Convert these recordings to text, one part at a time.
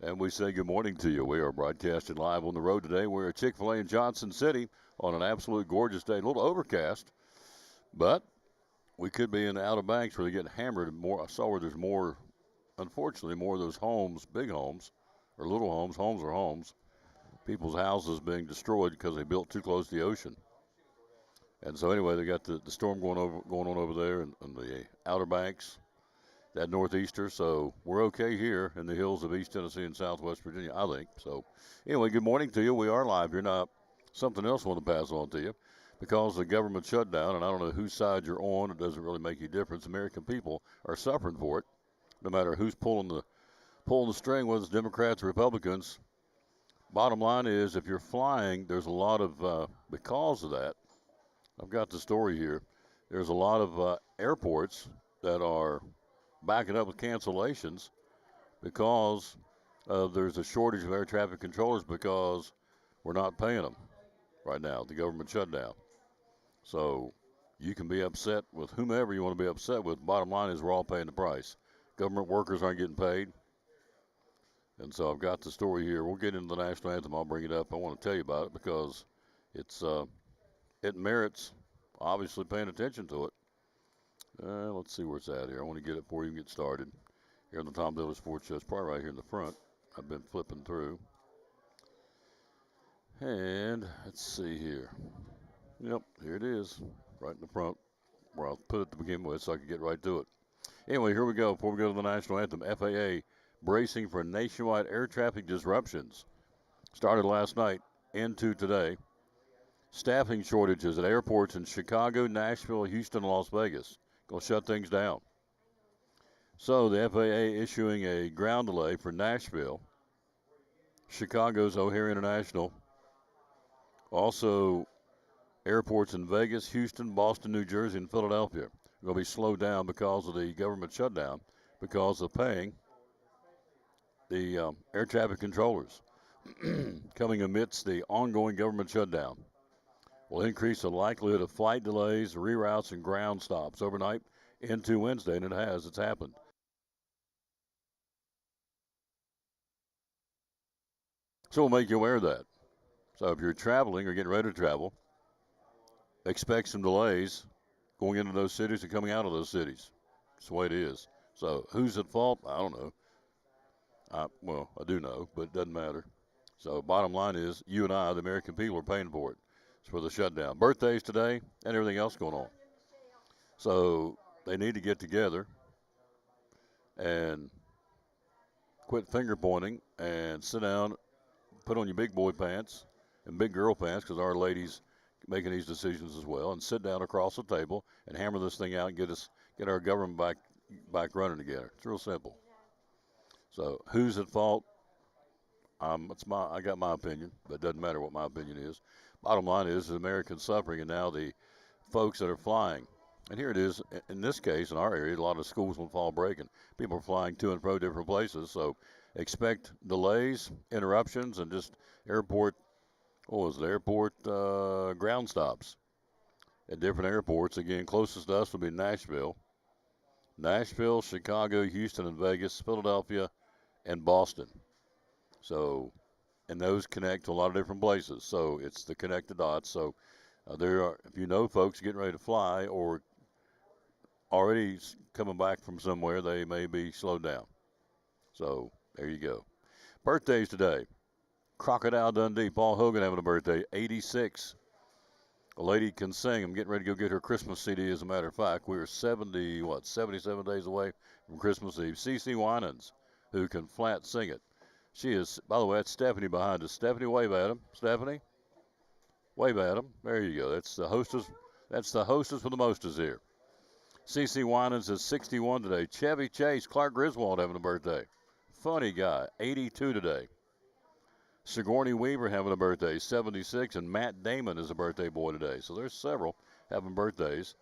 And we say good morning to you. We are broadcasting live on the road today. We're at Chick-fil-A in Johnson City on an absolute gorgeous day. A little overcast, but we could be in the Outer Banks where they get hammered more. I saw where there's more, unfortunately, more of those homes, big homes, or little homes. Homes are homes. People's houses being destroyed because they built too close to the ocean. And so anyway, they got the storm going on over there in the Outer Banks, that northeaster. So we're okay here in the hills of East Tennessee and Southwest Virginia, I think. So anyway, good morning to you. We are live here now. Something else I want to pass on to you. Because the government shutdown, and I don't know whose side you're on, it doesn't really make any difference. American people are suffering for it, no matter who's pulling the string, whether it's Democrats or Republicans. Bottom line is, if you're flying, there's a lot of because of that. I've got the story here. There's a lot of airports that are backing up with cancellations because there's a shortage of air traffic controllers because we're not paying them right now, the government shutdown. So you can be upset with whomever you want to be upset with. Bottom line is we're all paying the price. Government workers aren't getting paid. And so I've got the story here. We'll get into the national anthem. I'll bring it up. I want to tell you about it because it merits obviously paying attention to it. Let's see where it's at here. I want to get it before you get started. Here on the Tom Dillon Sports Show. It's probably right here in the front. I've been flipping through. And let's see here. Yep, here it is, right in the front, where I'll put it to begin with so I can get right to it. Anyway, here we go. Before we go to the national anthem, FAA bracing for nationwide air traffic disruptions. Started last night into today. Staffing shortages at airports in Chicago, Nashville, Houston, and Las Vegas. Going to shut things down. So the FAA issuing a ground delay for Nashville, Chicago's O'Hare International. Also, airports in Vegas, Houston, Boston, New Jersey, and Philadelphia are going to be slowed down because of the government shutdown, because of paying the air traffic controllers. Coming amidst the ongoing government shutdown will increase the likelihood of flight delays, reroutes, and ground stops overnight into Wednesday, and it has. It's happened. So we'll make you aware of that. So if you're traveling or getting ready to travel, expect some delays going into those cities and coming out of those cities. That's the way it is. So who's at fault? I don't know. Well, I do know, but it doesn't matter. So bottom line is, you and I, the American people, are paying for it. It's for the shutdown. Birthdays today and everything else going on. So they need to get together and quit finger pointing and sit down, put on your big boy pants and big girl pants, because our ladies making these decisions as well, and sit down across the table and hammer this thing out and get our government back running again. It's real simple. So who's at fault? I got my opinion, but it doesn't matter what my opinion is. Bottom line is the Americans suffering, and now the folks that are flying. And here it is. In this case, in our area, a lot of schools will fall break, and people are flying to and fro different places. So expect delays, interruptions, and just airport. What was it? Airport ground stops at different airports. Again, closest to us will be Nashville, Chicago, Houston, and Vegas, Philadelphia, and Boston. So, and those connect to a lot of different places. So it's the connected dots. So there are, if you know folks getting ready to fly or already coming back from somewhere, they may be slowed down. So there you go. Birthdays today. Crocodile Dundee, Paul Hogan having a birthday, 86. A lady can sing. I'm getting ready to go get her Christmas CD, as a matter of fact. We're 77 days away from Christmas Eve. CeCe Winans, who can flat sing it. She is, by the way, that's Stephanie behind us. Stephanie, wave at him. Stephanie, wave at him. There you go. That's the hostess. That's the hostess for the mostest here. C.C. Winans is 61 today. Chevy Chase, Clark Griswold having a birthday. Funny guy, 82 today. Sigourney Weaver having a birthday, 76, and Matt Damon is a birthday boy today. So there's several having birthdays.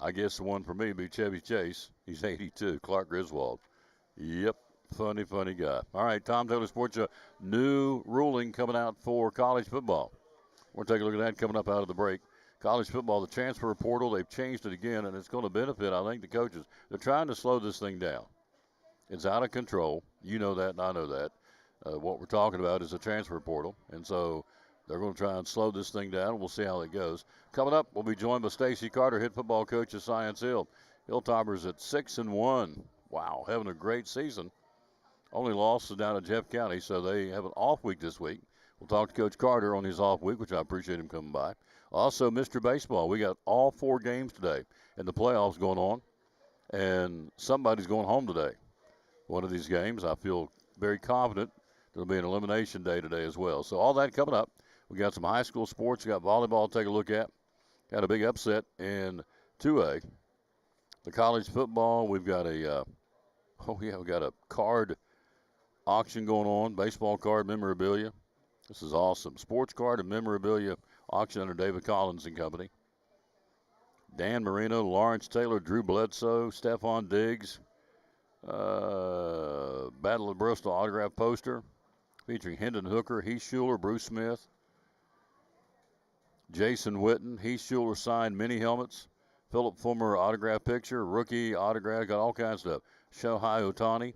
I guess the one for me would be Chevy Chase. He's 82. Clark Griswold. Yep, funny guy. All right, Tom Taylor Sports Show. New ruling coming out for college football. We'll take a look at that coming up out of the break. College football, the transfer portal, they've changed it again, and it's going to benefit, I think, the coaches. They're trying to slow this thing down. It's out of control. You know that, and I know that. What we're talking about is the transfer portal, and so they're going to try and slow this thing down. We'll see how it goes. Coming up, we'll be joined by Stacy Carter, head football coach at Science Hill. Hilltoppers at 6-1. Wow, having a great season. Only loss is down at Jeff County, so they have an off week this week. We'll talk to Coach Carter on his off week, which I appreciate him coming by. Also, Mr. Baseball. We got all 4 games today, and the playoffs going on, and somebody's going home today. One of these games, I feel very confident there'll be an elimination day today as well. So all that coming up. We got some high school sports. We got volleyball to take a look at. Got a big upset in 2A. The college football, we've got we got a card auction going on, baseball card memorabilia. This is awesome. Sports card and memorabilia auction under David Collins and Company. Dan Marino, Lawrence Taylor, Drew Bledsoe, Stephon Diggs. Battle of Bristol autograph poster featuring Hendon Hooker, Heath Schuler, Bruce Smith. Jason Witten, Heath Schuler signed mini helmets. Philip Fulmer autograph picture, rookie autograph, got all kinds of stuff. Shohei Ohtani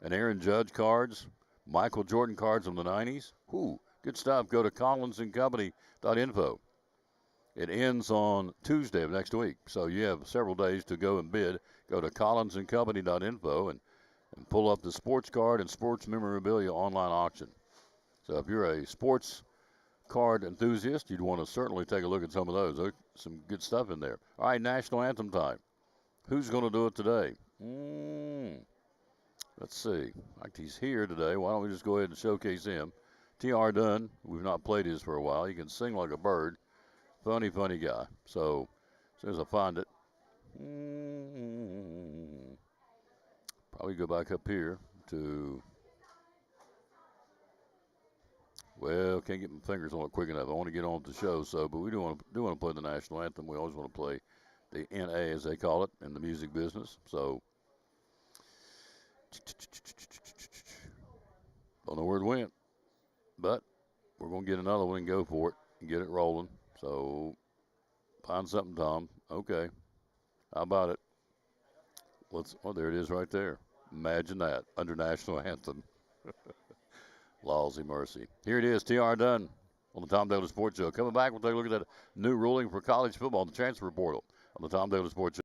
and Aaron Judge cards. Michael Jordan cards from the 90s. Ooh, good stuff. Go to collinsandcompany.info. It ends on Tuesday of next week, so you have several days to go and bid. Go to collinsandcompany.info and pull up the sports card and sports memorabilia online auction. So if you're a sports card enthusiast, you'd want to certainly take a look at some of those. There's some good stuff in there. All right, national anthem time. Who's going to do it today? Let's see. Like he's here today. Why don't we just go ahead and showcase him? T.R. Dunn. We've not played his for a while. He can sing like a bird. Funny guy. So as soon as I find it, probably go back up here to, well, can't get my fingers on it quick enough. I want to get on with the show, but we do want to play the national anthem. We always want to play the NA, as they call it, in the music business. So don't know where it went, but we're going to get another one and go for it and get it rolling. So find something, Tom. Okay. How about it? There it is right there. Imagine that under national anthem. Lawsy mercy. Here it is, T.R. Dunn on the Tom Taylor Sports Show. Coming back, we'll take a look at that new ruling for college football, the transfer portal on the Tom Taylor Sports Show.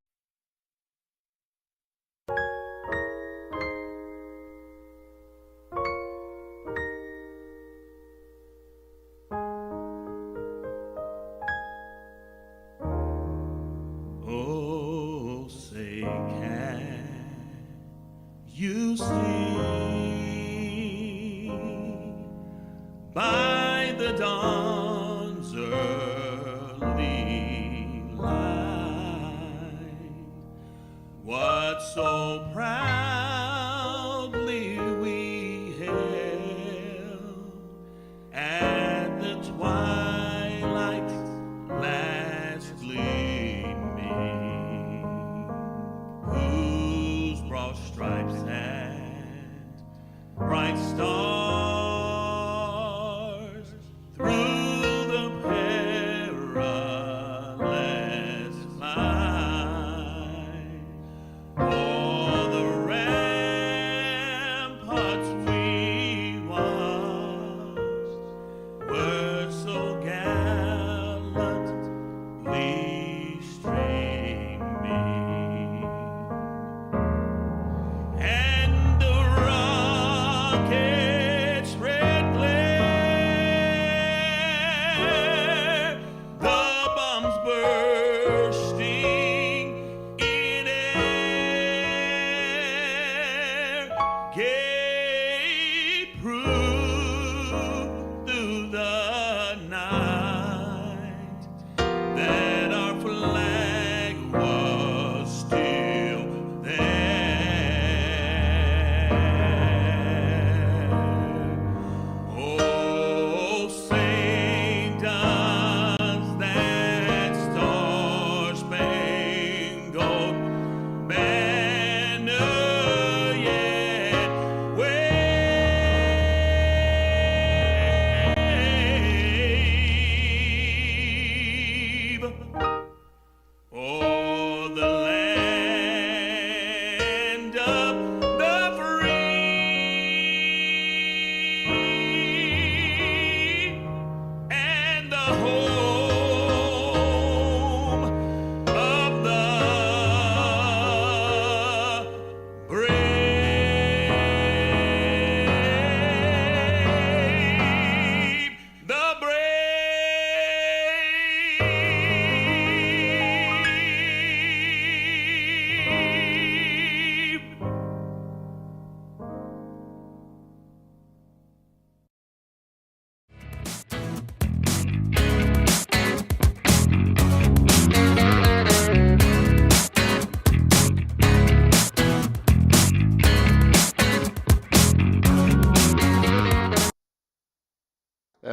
Oh, say can you see by the dawn's early light what so proudly we hailed at the twilight's last gleaming, whose broad stripes and bright stars through the perilous fight o'er the ramparts we watched were so gallantly streaming, and the rocket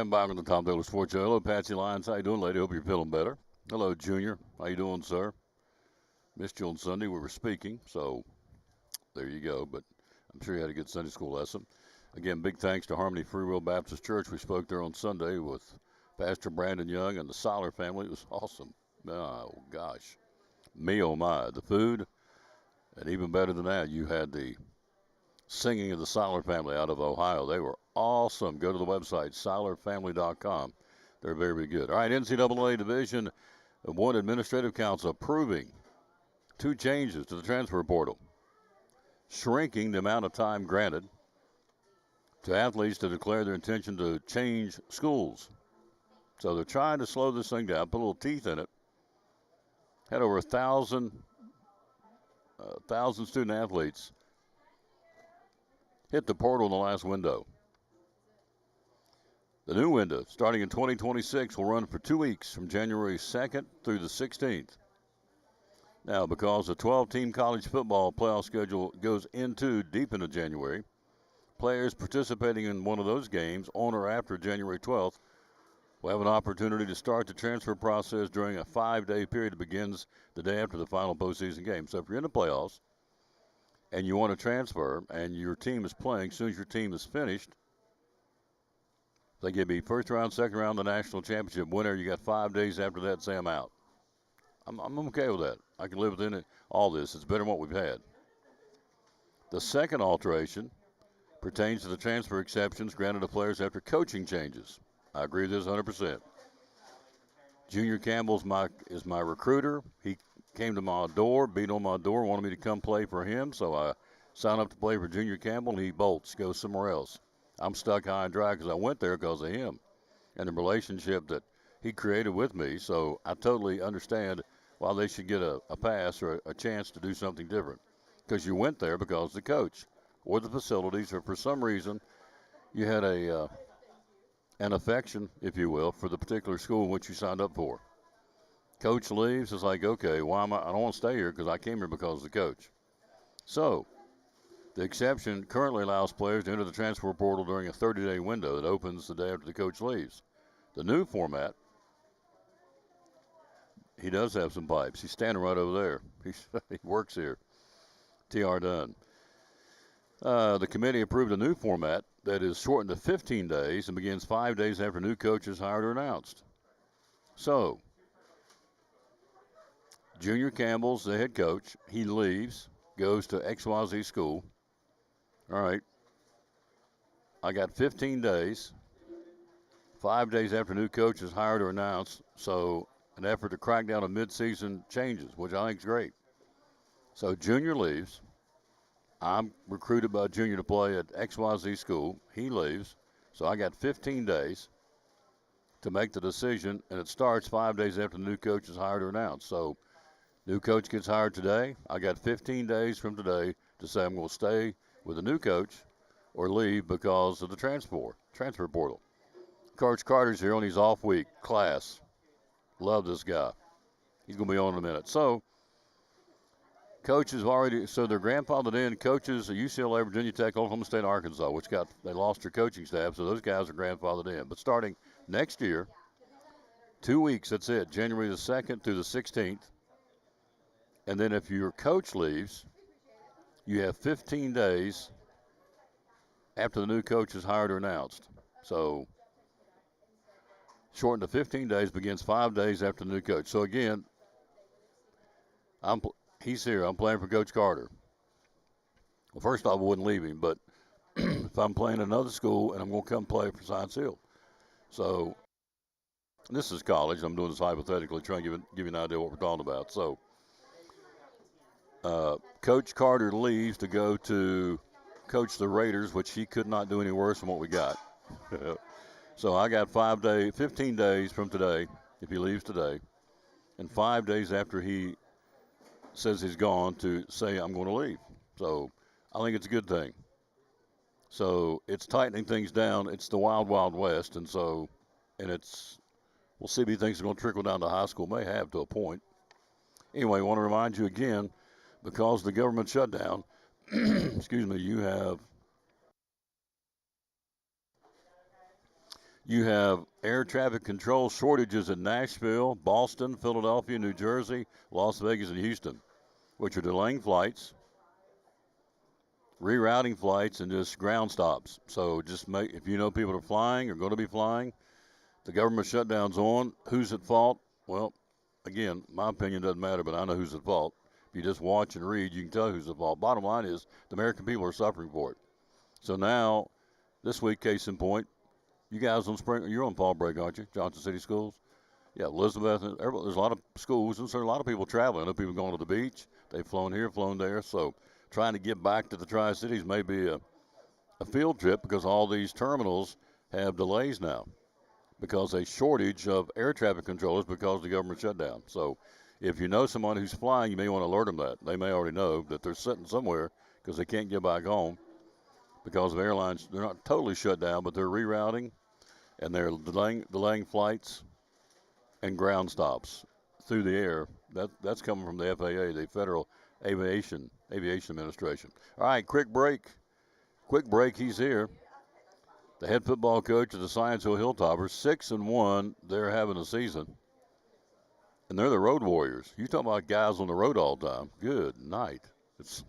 And back on the Tom Taylor Sports Show. Hello, Patsy Lyons. How you doing, lady? Hope you're feeling better. Hello, Junior. How you doing, sir? Missed you on Sunday. We were speaking, so there you go. But I'm sure you had a good Sunday school lesson. Again, big thanks to Harmony Free Will Baptist Church. We spoke there on Sunday with Pastor Brandon Young and the Soller family. It was awesome. Oh, gosh. Me, oh, my. The food, and even better than that, you had the singing of the Soller family out of Ohio. They were awesome. Go to the website, sollerfamily.com. They're very, very good. All right, NCAA Division I Administrative Council approving 2 changes to the transfer portal, shrinking the amount of time granted to athletes to declare their intention to change schools. So they're trying to slow this thing down, put a little teeth in it. Had over 1,000 student athletes hit the portal in the last window. The new window, starting in 2026, will run for 2 weeks from January 2nd through the 16th. Now, because the 12-team college football playoff schedule goes deep into January, players participating in one of those games on or after January 12th will have an opportunity to start the transfer process during a 5-day period that begins the day after the final postseason game. So if you're in the playoffs and you want to transfer and your team is playing, as soon as your team is finished, they give me first round, second round, the national championship winner. You got 5 days after that, say I'm out. I'm okay with that. I can live within it. All this. It's better than what we've had. The second alteration pertains to the transfer exceptions granted to players after coaching changes. I agree with this 100%. Junior Campbell is my recruiter. He came to my door, beat on my door, wanted me to come play for him, so I signed up to play for Junior Campbell, and he bolts, goes somewhere else. I'm stuck high and dry because I went there because of him and the relationship that he created with me, so I totally understand why they should get a pass or a chance to do something different. Because you went there because the coach or the facilities, or for some reason you had an affection, if you will, for the particular school in which you signed up for. Coach leaves, it's like, okay, why am I don't want to stay here because I came here because of the coach. So the exception currently allows players to enter the transfer portal during a 30-day window that opens the day after the coach leaves. The new format, he does have some pipes. He's standing right over there. He works here. T.R. Dunn. The committee approved a new format that is shortened to 15 days and begins 5 days after new coach is hired or announced. So, Junior Campbell's the head coach. He leaves, goes to XYZ school. All right. I got 15 days, 5 days after new coach is hired or announced. So, an effort to crack down on midseason changes, which I think is great. So, Junior leaves. I'm recruited by Junior to play at XYZ school. He leaves. So, I got 15 days to make the decision, and it starts 5 days after the new coach is hired or announced. So, new coach gets hired today. I got 15 days from today to say I'm going to stay with the new coach or leave because of the transfer portal. Coach Carter's here on his off week. Class. Love this guy. He's going to be on in a minute. So, coaches already, so they're grandfathered in. Coaches at UCLA, Virginia Tech, Oklahoma State, Arkansas, they lost their coaching staff, so those guys are grandfathered in. But starting next year, 2 weeks, that's it, January the 2nd through the 16th. And then if your coach leaves, you have 15 days after the new coach is hired or announced. So, shortened to 15 days, begins 5 days after the new coach. So, again, he's here. I'm playing for Coach Carter. Well, first off, I wouldn't leave him, but if I'm playing another school and I'm going to come play for Science Hill. So, this is college. I'm doing this hypothetically, trying to give you an idea what we're talking about. So, Coach Carter leaves to go to coach the Raiders, which he could not do any worse than what we got. So I got 15 days from today, if he leaves today, and 5 days after he says he's gone to say I'm going to leave. So I think it's a good thing. So it's tightening things down. It's the wild, wild west, and we'll see if he thinks it's going to trickle down to high school. May have to a point. Anyway, I want to remind you again, because of the government shutdown, excuse me, you have You have air traffic control shortages in Nashville, Boston, Philadelphia, New Jersey, Las Vegas, and Houston, which are delaying flights, rerouting flights, and just ground stops. So just make, if you know people are flying or going to be flying, the government shutdown's on. Who's at fault? Well, again, my opinion doesn't matter, but I know who's at fault. If you just watch and read, you can tell who's at fault. Bottom line is the American people are suffering for it. So now, this week, case in point, you guys on spring, you're on fall break, aren't you? Johnson City Schools. Yeah, Elizabethton. There's a lot of schools, and so a lot of people traveling. I know people going to the beach. They've flown here, flown there. So trying to get back to the Tri Cities may be a field trip because all these terminals have delays now because a shortage of air traffic controllers because of the government shutdown. So if you know someone who's flying, you may want to alert them that. They may already know that they're sitting somewhere because they can't get back home because of airlines. They're not totally shut down, but they're rerouting and they're delaying flights and ground stops through the air. That's coming from the FAA, the Federal Aviation Administration. All right, quick break. Quick break. He's here. The head football coach of the Scienceville Hilltoppers, 6-1. They're having a season, and they're the road warriors. You talk about guys on the road all the time. Good night. It's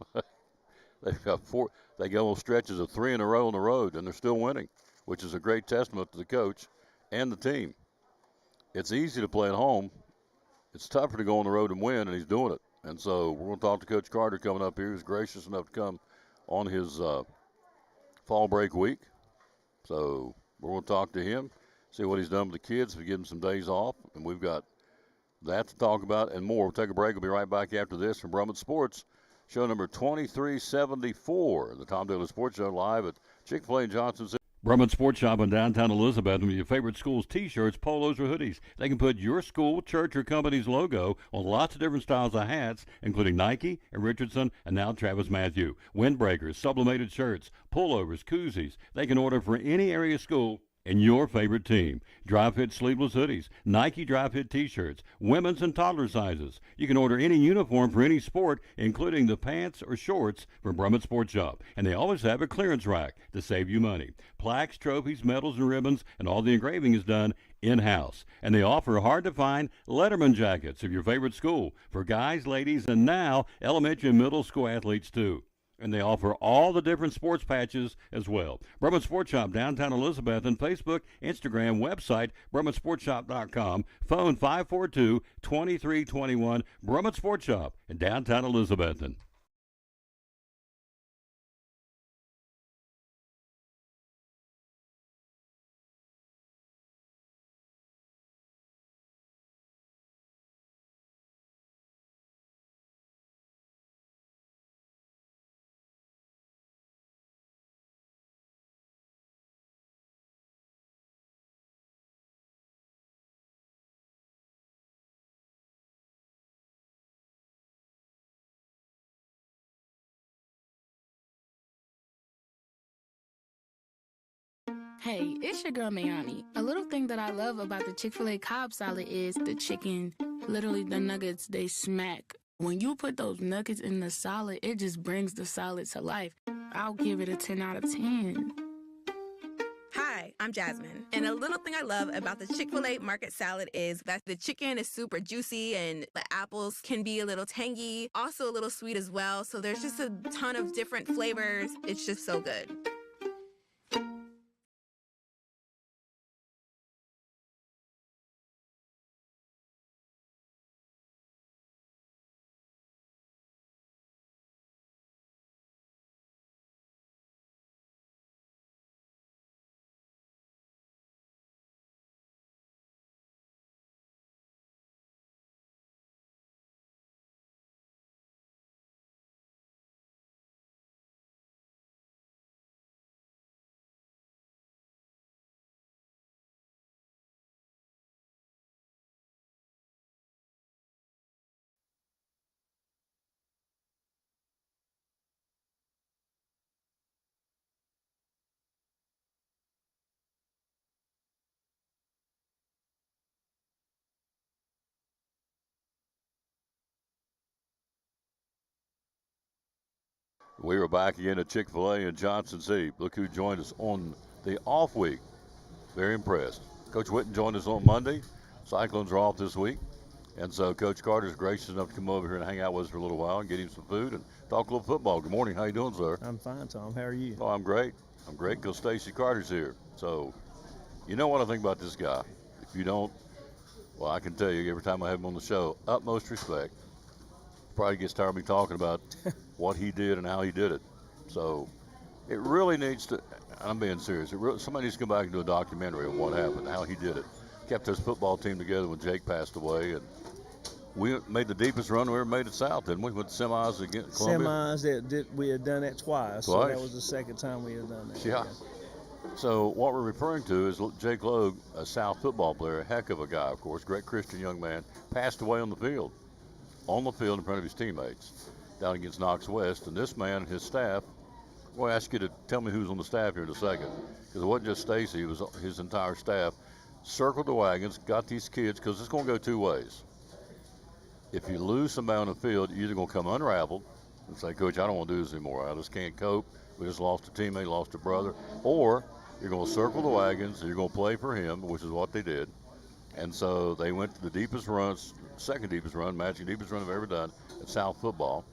they've got four. They go on stretches of three in a row on the road, and they're still winning, which is a great testament to the coach and the team. It's easy to play at home. It's tougher to go on the road and win, and he's doing it. And so we're going to talk to Coach Carter coming up here. He was gracious enough to come on his fall break week. So we're going to talk to him, see what he's done with the kids, we give him some days off, and we've got that to talk about and more. We'll take a break. We'll be right back after this from Brummett Sports, show number 2374, the Tom Daly Sports Show, live at Chick-fil-A in Johnson City. Brummett Sports Shop in downtown Elizabethton with your favorite school's T-shirts, polos, or hoodies. They can put your school, church, or company's logo on lots of different styles of hats, including Nike and Richardson and now Travis Matthew. Windbreakers, sublimated shirts, pullovers, koozies. They can order for any area school and your favorite team. Dry fit sleeveless hoodies, Nike dry fit t-shirts, women's and toddler sizes. You can order any uniform for any sport, including the pants or shorts from Brummett Sports Shop. And they always have a clearance rack to save you money. Plaques, trophies, medals, and ribbons, and all the engraving is done in-house. And they offer hard-to-find Letterman jackets of your favorite school for guys, ladies, and now elementary and middle school athletes too. And they offer all the different sports patches as well. Brummett Sports Shop, downtown Elizabethton, Facebook, Instagram, website, BrummettSportsShop.com, phone 542-2321, Brummett Sports Shop in downtown Elizabethton. Hey, it's your girl Mayani. A little thing that I love about the Chick-fil-A Cobb salad is the chicken, literally the nuggets, they smack. When you put those nuggets in the salad, it just brings the salad to life. I'll give it a 10 out of 10. Hi, I'm Jasmine. And a little thing I love about the Chick-fil-A market salad is that the chicken is super juicy and the apples can be a little tangy, also a little sweet as well. So there's just a ton of different flavors. It's just so good. We are back again at Chick-fil-A in Johnson City. Look who joined us on the off week. Very impressed. Coach Witten joined us on Monday. Cyclones are off this week. And so Coach Carter's gracious enough to come over here and hang out with us for a little while and get him some food and talk a little football. Good morning. How you doing, sir? I'm fine, Tom. How are you? Oh, I'm great. I'm great because Stacy Carter's here. So, you know what I think about this guy. If you don't, well, I can tell you every time I have him on the show, utmost respect. Probably gets tired of me talking about what he did and how he did it. So, it really needs to, I'm being serious, somebody needs to come back and do a documentary of what happened, how he did it. Kept his football team together when Jake passed away, and we made the deepest run we ever made it south, didn't we? With semis against Columbia. Semis, we had done that twice. So that was the second time we had done that. Yeah. So what we're referring to is Jake Logue, a South football player, a heck of a guy, of course, great Christian young man, passed away on the field in front of his teammates down against Knox West. And this man and his staff, well, I ask you to tell me who's on the staff here in a second, because it wasn't just Stacy, it was his entire staff, circled the wagons, got these kids, because it's going to go two ways. If you lose somebody on the field, you're either going to come unraveled and say, Coach, I don't want to do this anymore. I just can't cope. We just lost a teammate, lost a brother. Or you're going to circle the wagons and you're going to play for him, which is what they did. And so they went to the deepest runs, second deepest run, matching deepest run I've ever done at South football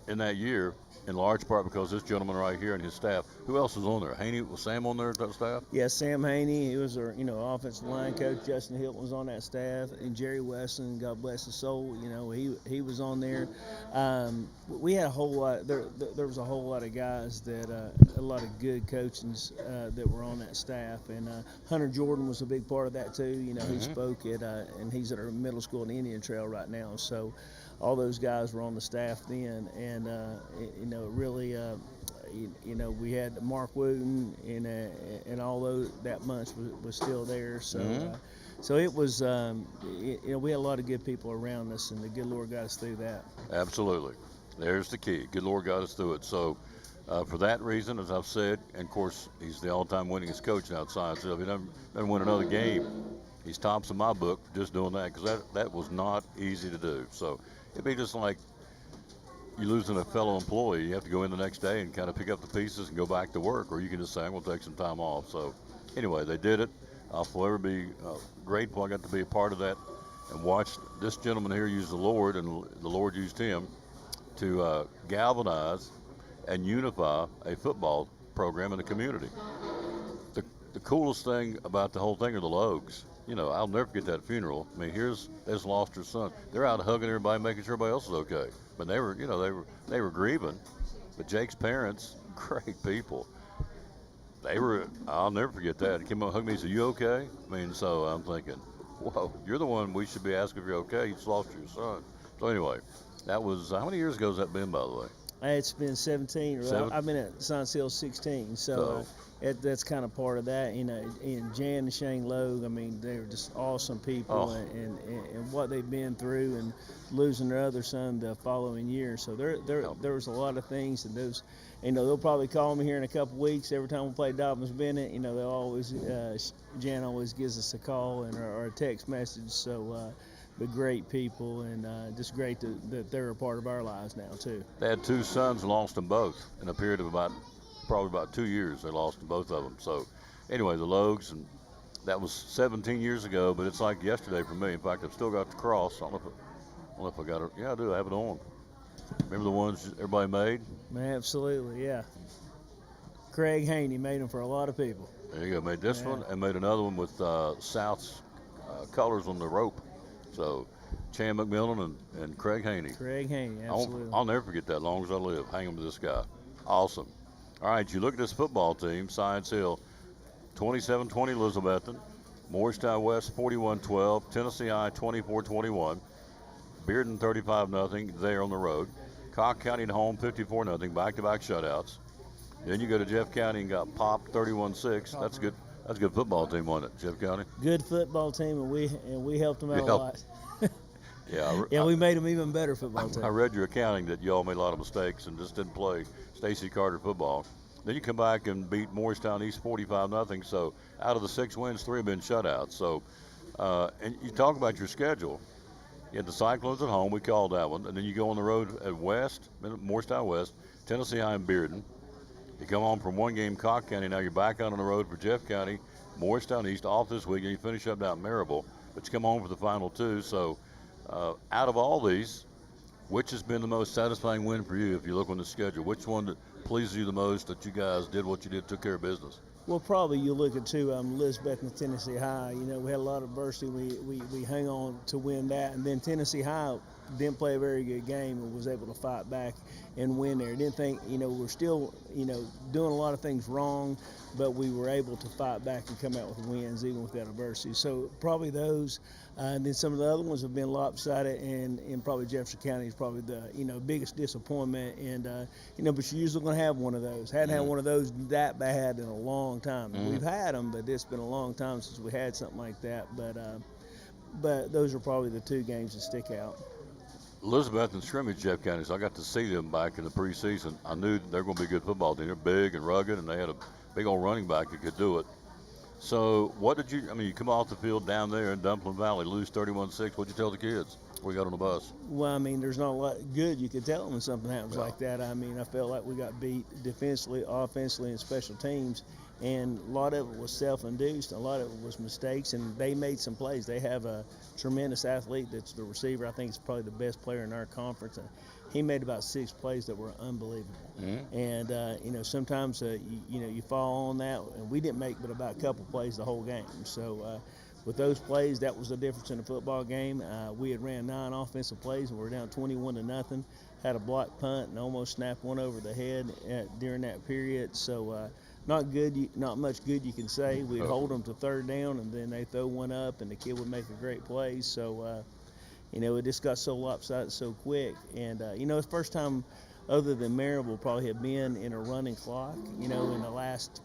in that year, in large part because this gentleman right here and his staff. Who else was on there? Haney, was Sam on there, that staff? Yeah, Sam Haney. He was our, offensive line coach. Justin Hilton was on that staff, and Jerry Weston, God bless his soul. He was on there. We had a whole lot. There was a whole lot of guys a lot of good coaches that were on that staff, and Hunter Jordan was a big part of that too. He spoke at, and he's at our middle school in Indian Trail right now. So all those guys were on the staff then, and really, we had Mark Wooten and all those that bunch was still there. So, so it was, we had a lot of good people around us, and the good Lord got us through that. Absolutely, there's the key. Good Lord got us through it. So, for that reason, as I've said, and of course, he's the all-time winningest coach now at Science Hill. If he doesn't win another game, he's tops in my book for just doing that, because that was not easy to do. So it'd be just like you losing a fellow employee. You have to go in the next day and kind of pick up the pieces and go back to work, or you can just say, I'm going to take some time off. So anyway, they did it. I'll forever be grateful I got to be a part of that and watch this gentleman here use the Lord, and the Lord used him to galvanize and unify a football program in the community. The coolest thing about the whole thing are the Logues. I'll never forget that funeral. I mean, there's lost her son. They're out hugging everybody, making sure everybody else is okay. But they were grieving. But Jake's parents, great people. I'll never forget that. He came up and hugged me and said, "You okay?" I mean, so I'm thinking, whoa, you're the one we should be asking if you're okay. You just lost your son. So anyway, that was, how many years ago has that been, by the way? It's been 17. I've been at Science Hill 16, so that's kind of part of that. And Jan and Shane Logue, I mean, they're just awesome people, and what they've been through, and losing their other son the following year. So there was a lot of things, and those, they'll probably call me here in a couple weeks every time we play Dobbins Bennett. They'll always, Jan always gives us a call or a text message. So. But great people, and just great that they're a part of our lives now too. They had two sons, lost them both in a period of probably about 2 years. They lost both of them. So anyway, the Logues, and that was 17 years ago, but it's like yesterday for me. In fact, I've still got the cross. I don't know if I got it. Yeah, I do. I have it on. Remember the ones everybody made? Absolutely, yeah. Craig Haney made them for a lot of people. There you go. Made this one and made another one with South's colors on the rope. So, Chan McMillan and Craig Haney. Craig Haney, absolutely. I'll never forget that as long as I live, hanging with this guy. Awesome. All right, you look at this football team, Science Hill, 27-20 Elizabethton, Morristown West 41-12, Tennessee I 24-21, Bearden 35-0 there on the road, Cock County at home 54-0, back-to-back shutouts. Then you go to Jeff County and got popped 31-6. That's good. That's a good football team, wasn't it, Jeff County? Good football team, and we helped them out a lot. Yeah, we made them even better football team. I read your accounting that y'all made a lot of mistakes and just didn't play Stacy Carter football. Then you come back and beat Morristown East 45-0. So out of the 6 wins, 3 have been shutouts. So, and you talk about your schedule. You had the Cyclones at home. We called that one. And then you go on the road at West, Morristown West, Tennessee I and Bearden. You come home from one game, Cock County. Now you're back out on the road for Jeff County, Morristown East off this week, and you finish up down in Marable. But you come home for the final two. So, out of all these, which has been the most satisfying win for you if you look on the schedule? Which one that pleases you the most that you guys did what you did, took care of business? Well, probably you look at two Elizabethton, Tennessee High. You know, we had a lot of adversity. We hung on to win that, and then Tennessee High didn't play a very good game and was able to fight back and win there. Didn't think, we're still, doing a lot of things wrong, but we were able to fight back and come out with wins even with that adversity. So probably those. And then some of the other ones have been lopsided, and probably Jefferson County is probably the biggest disappointment. And but you're usually going to have one of those. Hadn't had one of those that bad in a long time. We've had them, but it's been a long time since we had something like that. But those are probably the two games that stick out. Elizabeth and scrimmage Jeff County, so I got to see them back in the preseason. I knew they're going to be a good football team. They're big and rugged, and they had a big old running back that could do it. So what did you come off the field down there in Dumpling Valley, lose 31-6. What'd you tell the kids before you got on the bus? Well, there's not a lot good you could tell them when something happens like that. I felt like we got beat defensively, offensively, and special teams. And a lot of it was self-induced, a lot of it was mistakes, and they made some plays. They have a tremendous athlete that's the receiver. I think he's probably the best player in our conference. He made about 6 plays that were unbelievable. And, sometimes, you fall on that, and we didn't make but about a couple plays the whole game. So with those plays, that was the difference in the football game. We had ran 9 offensive plays, and we were down 21-0. Had a blocked punt and almost snapped one over the head during that period. So not good, not much good you can say. We'd hold them to third down, and then they throw one up, and the kid would make a great play. So, it just got so lopsided so quick. And, it's the first time other than Marable probably have been in a running clock, in the last,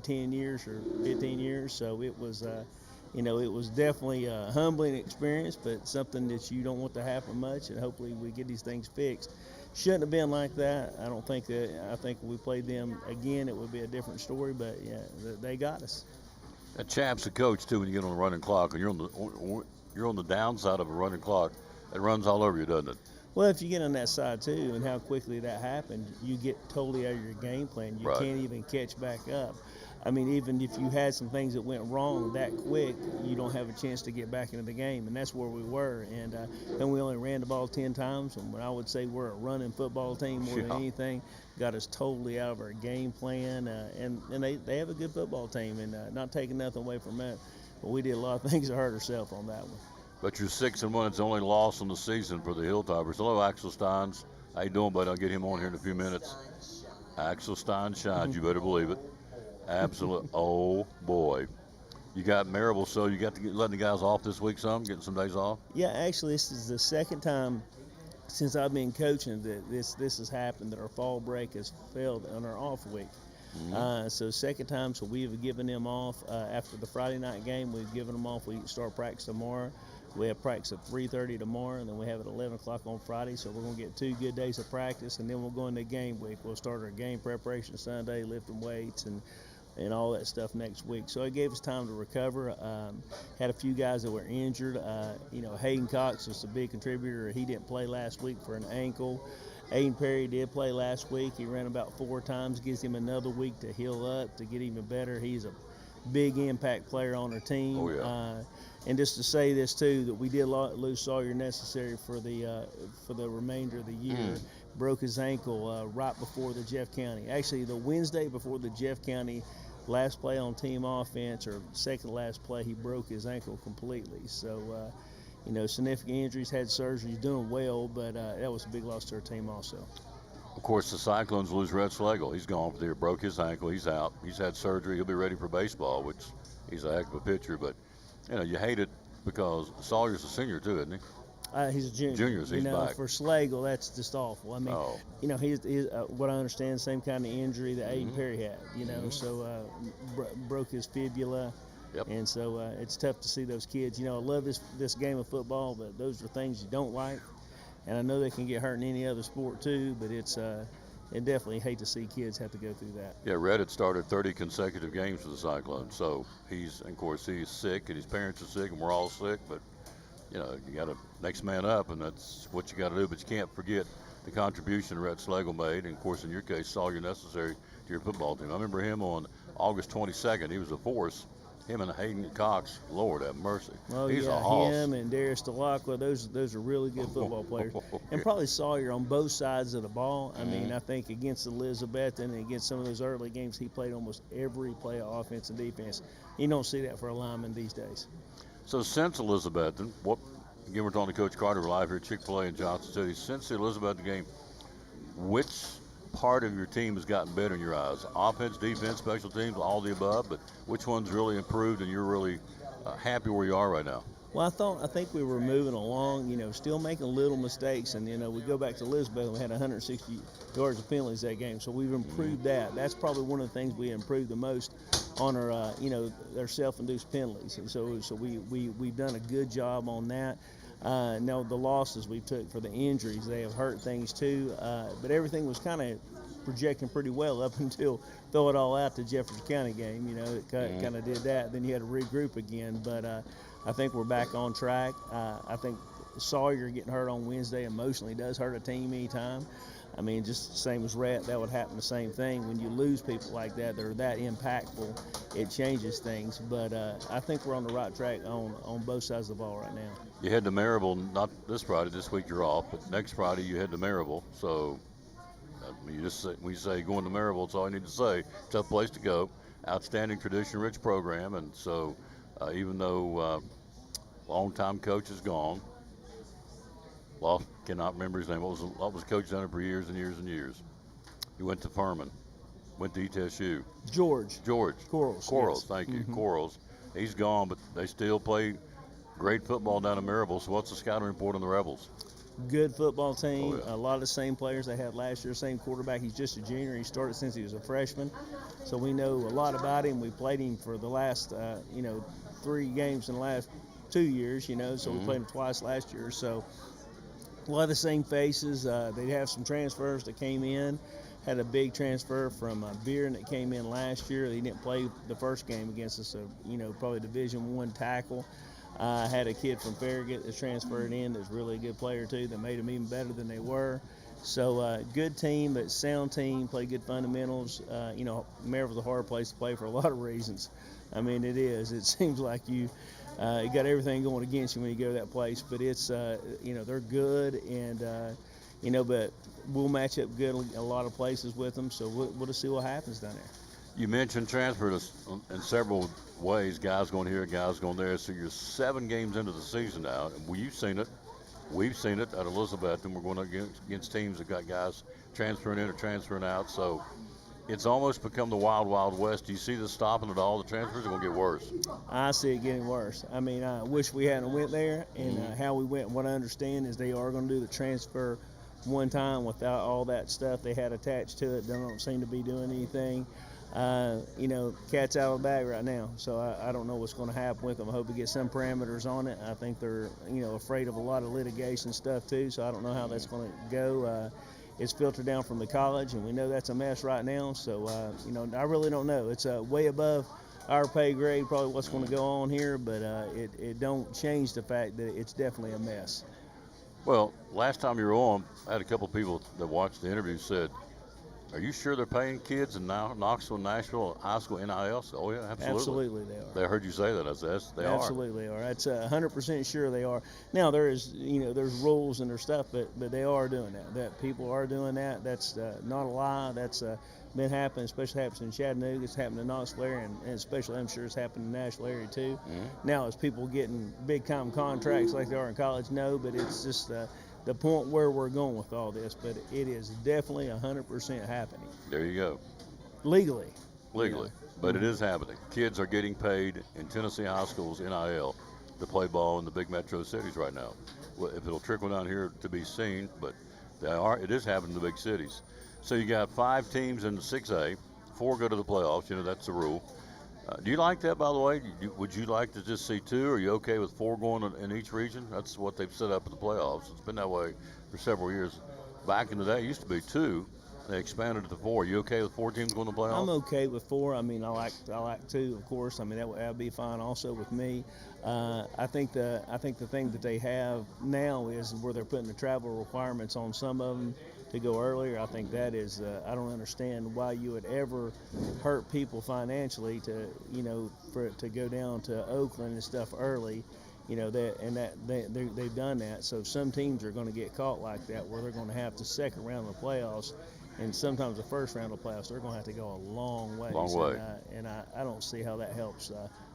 10 years or 15 years. So it was, it was definitely a humbling experience, but something that you don't want to happen much, and hopefully we get these things fixed. Shouldn't have been like that. I don't think that. I think if we played them again, it would be a different story. But yeah, they got us. That chap's a coach too. When you get on the running clock, and you're on the downside of a running clock, it runs all over you, doesn't it? Well, if you get on that side too, and how quickly that happened, you get totally out of your game plan. You can't even catch back up. Even if you had some things that went wrong that quick, you don't have a chance to get back into the game, and that's where we were. And we only ran the ball 10 times, and I would say we're a running football team more than anything. Got us totally out of our game plan, and they have a good football team, and not taking nothing away from that, but we did a lot of things to hurt ourselves on that one. But you're 6-1. It's the only loss on the season for the Hilltoppers. Hello, Axel Steins. How you doing, bud? I'll get him on here in a few minutes. Axel Steins shines. You better believe it. Absolute. Oh boy, you got Marable, so you got to letting the guys off this week. Getting some days off. Yeah, actually, this is the second time since I've been coaching that this has happened, that our fall break has failed on our off week. So second time, so we have given them off after the Friday night game. We've given them off. We start practice tomorrow. We have practice at 3:30 tomorrow, and then we have at 11 o'clock on Friday. So we're going to get 2 good days of practice, and then we'll go into game week. We'll start our game preparation Sunday, lifting weights and all that stuff next week. So it gave us time to recover. Had a few guys that were injured. Hayden Cox was a big contributor. He didn't play last week for an ankle. Aiden Perry did play last week. He ran about 4 times. Gives him another week to heal up, to get even better. He's a big impact player on our team. Oh, yeah. And just to say this too, that we did lose Sawyer Necessary for the remainder of the year. Broke his ankle right before the Jeff County. Actually, the Wednesday before the Jeff County last play on team offense, or second last play, he broke his ankle completely. So, significant injuries, had surgery. He's doing well, but that was a big loss to our team also. Of course, the Cyclones lose Red Slagle. He's gone for the year, broke his ankle. He's out. He's had surgery. He'll be ready for baseball, which he's a heck of a pitcher. But, you hate it because Sawyer's a senior too, isn't he? He's a junior. Juniors, he's back. For Slagle, that's just awful. He's what I understand, same kind of injury that Aiden Perry had. So broke his fibula. Yep. And so it's tough to see those kids. I love this game of football, but those are things you don't like. And I know they can get hurt in any other sport too, but it definitely hate to see kids have to go through that. Yeah, Red had started 30 consecutive games for the Cyclones. So he's sick, and his parents are sick, and we're all sick. But, you got to next man up, and that's what you got to do. But you can't forget the contribution Red Slagle made. And, of course, in your case, Sawyer Necessary to your football team. I remember him on August 22nd. He was a force. Him and Hayden Cox, Lord have mercy. Oh He's a yeah, hoss. him and Darius Delacqua, those are really good football players. And probably Sawyer on both sides of the ball. I mean, I think against Elizabethton and against some of those early games, he played almost every play of offense and defense. You don't see that for a lineman these days. So since Elizabethton, again, we're talking to Coach Carter live here at Chick-fil-A in Johnson City. Since the Elizabethton game, which part of your team has gotten better in your eyes? Offense, defense, special teams, all the above, but which one's really improved and you're really happy where you are right now? Well, I think we were moving along, still making little mistakes. And, we go back to Elizabeth, we had 160 yards of penalties that game. So we've improved that. That's probably one of the things we improved the most on our, their self-induced penalties. And so we've done a good job on that. Now, the losses we took for the injuries, they have hurt things too. But everything was kind of projecting pretty well up until throw it all out to Jefferson County game. It kind of did that. Then you had to regroup again. But I think we're back on track. I think Sawyer getting hurt on Wednesday emotionally does hurt a team anytime. I mean, just the same as Rhett, that would happen the same thing. When you lose people like that, they're that impactful, it changes things. But I think we're on the right track on both sides of the ball right now. You head to Maryville, not this Friday, this week you're off, but next Friday you head to Maryville. So when you say going to Maryville, it's all I need to say. Tough place to go. Outstanding tradition-rich program. And so even though longtime coach is gone, cannot remember his name. What was coach done it for years and years and years? He went to Furman, went to ETSU. George. Corals, Yes. thank you. Corals. He's gone, but they still play great football down in Maryville. So what's the scouting report on the Rebels? Good football team. Oh, yeah. A lot of the same players they had last year. Same quarterback. He's just a junior. He started since he was a freshman. So we know a lot about him. We played him for the last, 3 games in the last 2 years, So we played him twice last year. So a lot of the same faces. They have some transfers that came in. Had a big transfer from Bearden that came in last year. He didn't play the first game against us, so, probably Division I tackle. Had a kid from Farragut that's transferred in that's really a good player, too, that made them even better than they were. So good team, but sound team, play good fundamentals. Maryville's a hard place to play for a lot of reasons. I mean, it is. It seems like you got everything going against you when you go to that place. But it's, they're good, and, but we'll match up good in a lot of places with them. So we'll just see what happens down there. You mentioned transfers in several ways, guys going here, guys going there. So you're 7 games into the season now. You've seen it. We've seen it at Elizabethton. We're going against teams that got guys transferring in or transferring out. So it's almost become the wild, wild west. Do you see this stopping at all? The transfers are going to get worse. I see it getting worse. I mean, I wish we hadn't went there. And how we went, what I understand is they are going to do the transfer one time without all that stuff they had attached to it. They don't seem to be doing anything. Cat's out of the bag right now. So I don't know what's going to happen with them. I hope we get some parameters on it. I think they're, afraid of a lot of litigation stuff too. So I don't know how that's going to go. It's filtered down from the college, and we know that's a mess right now. So, I really don't know. It's way above our pay grade, probably what's going to go on here, but it don't change the fact that it's definitely a mess. Well, last time you were on, I had a couple people that watched the interview said, are you sure they're paying kids in Knoxville, Nashville, high school NIL? Oh, yeah, absolutely. Absolutely they are. They heard you say that. I said, yes, they are. Absolutely they are. That's 100% sure they are. Now, there's rules and there's stuff, but they are doing that. That people are doing that. That's not a lie. That's been happening, especially happens in Chattanooga. It's happened in Knoxville area, and especially I'm sure it's happened in the Nashville area too. Now, is people getting big-time contracts like they are in college? No, but it's just the point where we're going with all this, but it is definitely 100% happening. There you go. Legally. But it is happening. Kids are getting paid in Tennessee high schools, NIL, to play ball in the big metro cities right now. Well, if it'll trickle down here to be seen, but it is happening in the big cities. So you got 5 teams in the 6A, 4 go to the playoffs, that's the rule. Do you like that, by the way? Would you like to just see 2? Are you okay with 4 going in each region? That's what they've set up in the playoffs. It's been that way for several years. Back in the day, it used to be 2. They expanded it to 4. Are you okay with 4 teams going to the playoffs? I'm okay with 4. I mean, I like 2, of course. I mean, that would be fine also with me. I think the thing that they have now is where they're putting the travel requirements on some of them. to go earlier. I think that is, I don't understand why you would ever hurt people financially to, for it to go down to Oakland and stuff early. They've done that. So some teams are going to get caught like that, where they're going to have the second round of the playoffs, and sometimes the first round of the playoffs. They're going to have to go a long way. Long way. And I don't see how that helps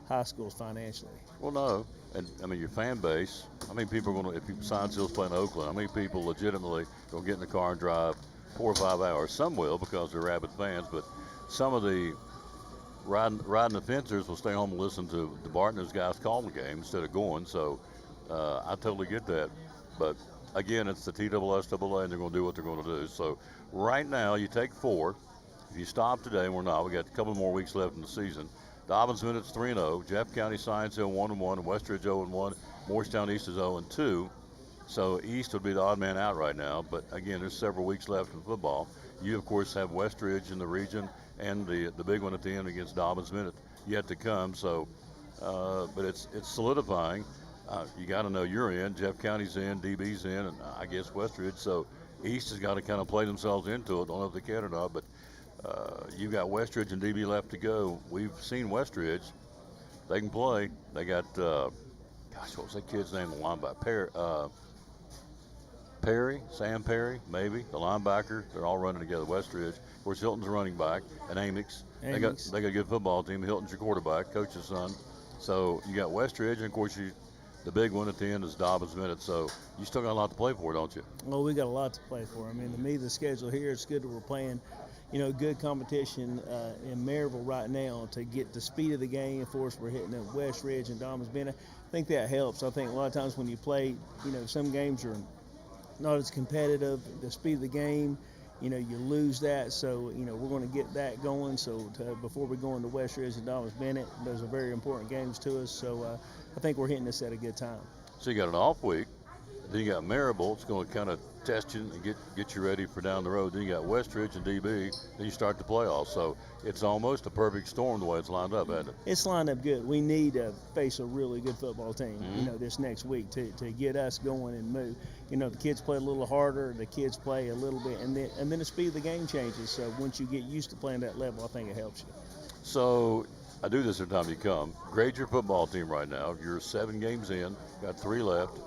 high schools financially. Well, no. And, I mean, your fan base, how many people are going to, if Science Hill's playing Oakland, how many people legitimately going to get in the car and drive 4 or 5 hours? Some will because they're rabid fans, but some of the riding the fencers will stay home and listen to the Bart and those guys call the game instead of going. So I totally get that. But, again, it's the TSSAA, and they're going to do what they're going to do. So right now you take 4. If you stop today, and we're not, we got a couple more weeks left in the season. Dobbins Minutes 3-0, Jeff County Science Hill 1-1, and Westridge 0-1, Morristown East is 0-2. So East would be the odd man out right now, but again, there's several weeks left in football. You of course have Westridge in the region, and the big one at the end against Dobbins Minute yet to come. So, but it's solidifying. You got to know you're in. Jeff County's in, DB's in, and I guess Westridge. So East has got to kind of play themselves into it. Don't know if they can or not, but. You've got Westridge and DB left to go. We've seen Westridge. They can play. They got, what was that kid's name? The linebacker. Perry, Sam Perry, maybe, the linebacker. They're all running together. Westridge. Of course, Hilton's a running back, and Amix. They got a good football team. Hilton's your quarterback, coach's son. So you got Westridge, and of course, the big one at the end is Dobbins Minute. So you still got a lot to play for, don't you? Well, we got a lot to play for. I mean, to me, the schedule here, it's good that we're playing good competition in Maryville right now to get the speed of the game. Of course, we're hitting at Westridge and Dobbins Bennett. I think that helps. I think a lot of times when you play, some games are not as competitive. The speed of the game, you lose that. So, we're going to get that going. So before we go into Westridge and Dobbins Bennett, those are very important games to us. So I think we're hitting this at a good time. So you got an off week. Then you got Maryville. It's going to kind of test you and get you ready for down the road. Then you got Westridge and DB. Then you start the playoffs. So it's almost a perfect storm the way it's lined up, hasn't it? It's lined up good. We need to face a really good football team, this next week to get us going and move. The kids play a little harder. The kids play a little bit, and then the speed of the game changes. So once you get used to playing that level, I think it helps you. So I do this every time you come. Grade your football team right now. You're 7 games in. Got 3 left.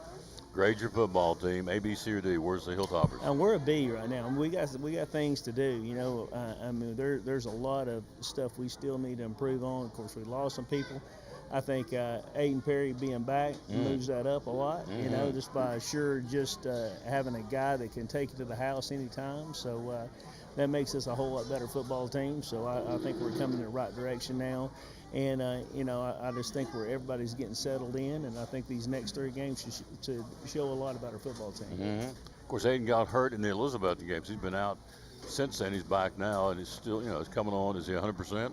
Grade your football team, A, B, C, or D. Where's the Hilltoppers? And we're a B right now. We got things to do. I mean, there's a lot of stuff we still need to improve on. Of course, we lost some people. I think Aiden Perry being back moves that up a lot. Just by having a guy that can take it to the house anytime. So that makes us a whole lot better football team. So I think we're coming in the right direction now. And, I just think everybody's getting settled in, and I think these next 3 games should show a lot about our football team. Of course, Aiden got hurt in the Elizabethton games. He's been out since then. He's back now, and he's still, he's coming on. Is he 100%?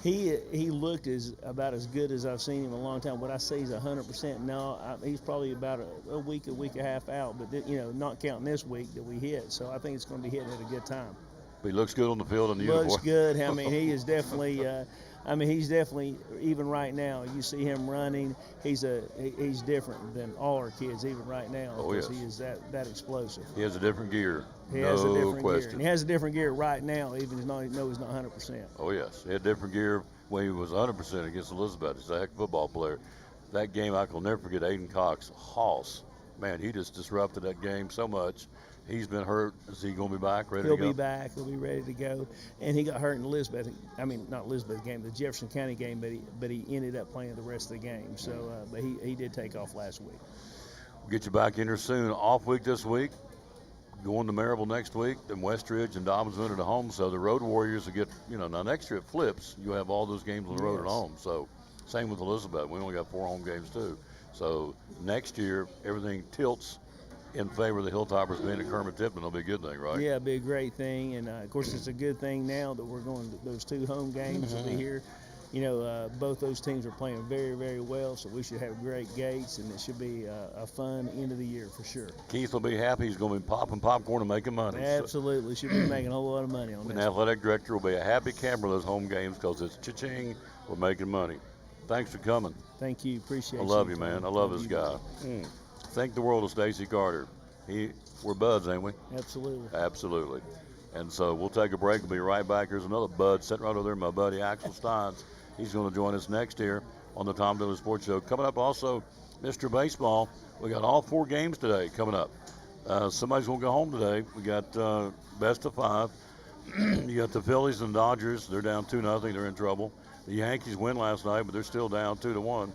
He looked about as good as I've seen him in a long time. Would I say he's 100%? No, he's probably about a week and a half out, but, not counting this week that we hit. So I think it's going to be hitting at a good time. But he looks good on the field in the uniform. Looks good. I mean, he is definitely he's definitely, even right now, you see him running, he's different than all our kids, even right now, because he is that explosive. He has a different gear. He has a different gear. And he has a different gear right now, even though he's not 100%. Oh, yes. He had different gear when he was 100% against Elizabeth. He's a heck of a football player. That game, I will never forget Aiden Cox, Hoss. Man, he just disrupted that game so much. He's been hurt. Is he going to be back, ready to go? He'll be back. He'll be ready to go. And he got hurt in not Elizabeth game, the Jefferson County game, but he ended up playing the rest of the game. So, but he did take off last week. We'll get you back in here soon. Off week this week. Going to Maryville next week, then Westridge and Dobbins Minute at home. So the Road Warriors will get, now next year it flips. You have all those games on the road at home. So same with Elizabeth. We only got 4 home games too. So next year everything tilts in favor of the Hilltoppers being at Kermit Tipton. It'll be a good thing, right? Yeah, it'll be a great thing. And, of course, it's a good thing now that we're going to those 2 home games will be here. Both those teams are playing very, very well, so we should have great gates, and it should be a fun end of the year for sure. Keith will be happy. He's going to be popping popcorn and making money. Absolutely. Should be making a whole lot of money on this. And the athletic director will be a happy camper of those home games because it's cha-ching, we're making money. Thanks for coming. Thank you. Appreciate it. I love you, man. I love this guy. Thank the world of Stacy Carter. we're buds, ain't we? Absolutely. Absolutely. And so we'll take a break. We'll be right back. There's another bud sitting right over there, my buddy Axel Steins. He's going to join us next here on the Tom Dillon Sports Show. Coming up also, Mr. Baseball. We got all 4 games today coming up. Somebody's going to go home today. We got best of 5. You got the Phillies and Dodgers. They're down 2-0. They're in trouble. The Yankees win last night, but they're still down 2-1.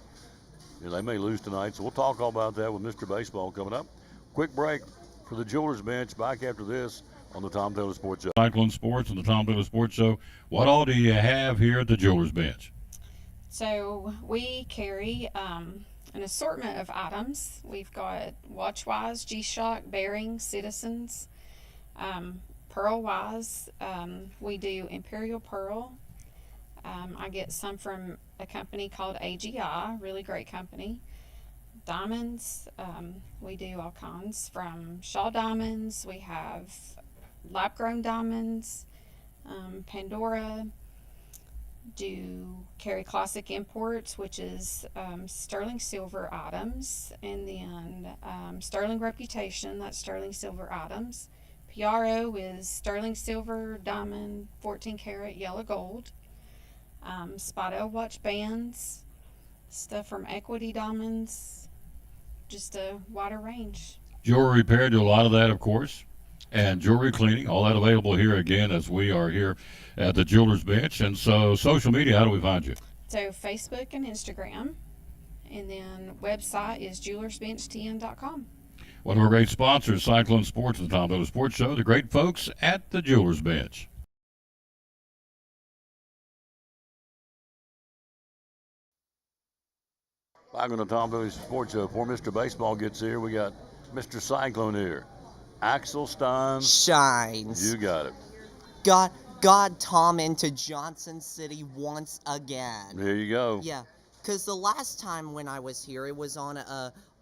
They may lose tonight. So we'll talk all about that with Mr. Baseball coming up. Quick break for the Jewelers Bench. Back after this on the Tom Taylor Sports Show. Cyclone Sports and the Tom Taylor Sports Show. What all do you have here at the Jewelers Bench? So we carry an assortment of items. We've got Watchwise, G-Shock, Bearings, Citizens, Pearl-wise. We do Imperial Pearl. I get some from a company called AGI, really great company. Diamonds, we do all kinds from Shaw Diamonds. We have lab-grown diamonds, Pandora. Do carry Classic Imports, which is sterling silver items, and then Sterling Reputation, that's sterling silver items. PRO is sterling silver, diamond, 14 karat yellow gold. Spotto watch bands, stuff from Equity Diamonds, just a wider range. Jewelry repair, do a lot of that, of course. And jewelry cleaning, all that available here again as we are here at the Jewelers Bench. And so, social media, how do we find you? So, Facebook and Instagram. And then website is jewelersbenchtn.com. One of our great sponsors, Cyclone Sports and the Tom Taylor Sports Show, the great folks at the Jewelers Bench. Back on the Tom Taylor Sports Show, before Mr. Baseball gets here, we got Mr. Cyclone here. Axel Steins. Shines. You got it. Got Tom into Johnson City once again. There you go. Yeah, because the last time when I was here, it was on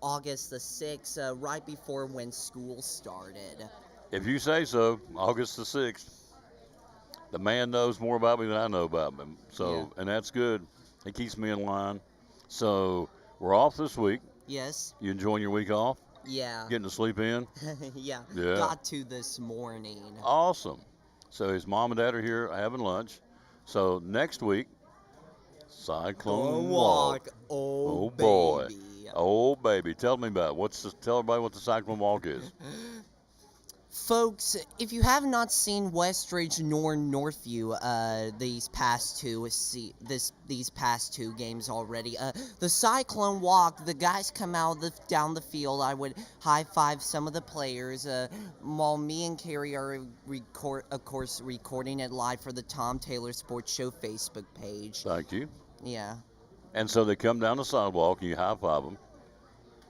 August the 6th, right before when school started. If you say so, August the 6th. The man knows more about me than I know about him. So, Yeah. And that's good. He keeps me in line. So, we're off this week. Yes. You enjoying your week off? Yeah. Getting to sleep in? Yeah. Yeah. Got to this morning. Awesome. So his mom and dad are here having lunch. So next week, Cyclone Walk. Oh, boy. baby. Oh baby, tell me about it. Tell everybody what the Cyclone Walk is. Folks, if you have not seen Westridge nor Northview these past two games already, the Cyclone Walk, the guys come out down the field. I would high five some of the players. While me and Carrie are recording it live for the Tom Taylor Sports Show Facebook page. Thank you. Yeah. And so they come down the sidewalk and you high five them.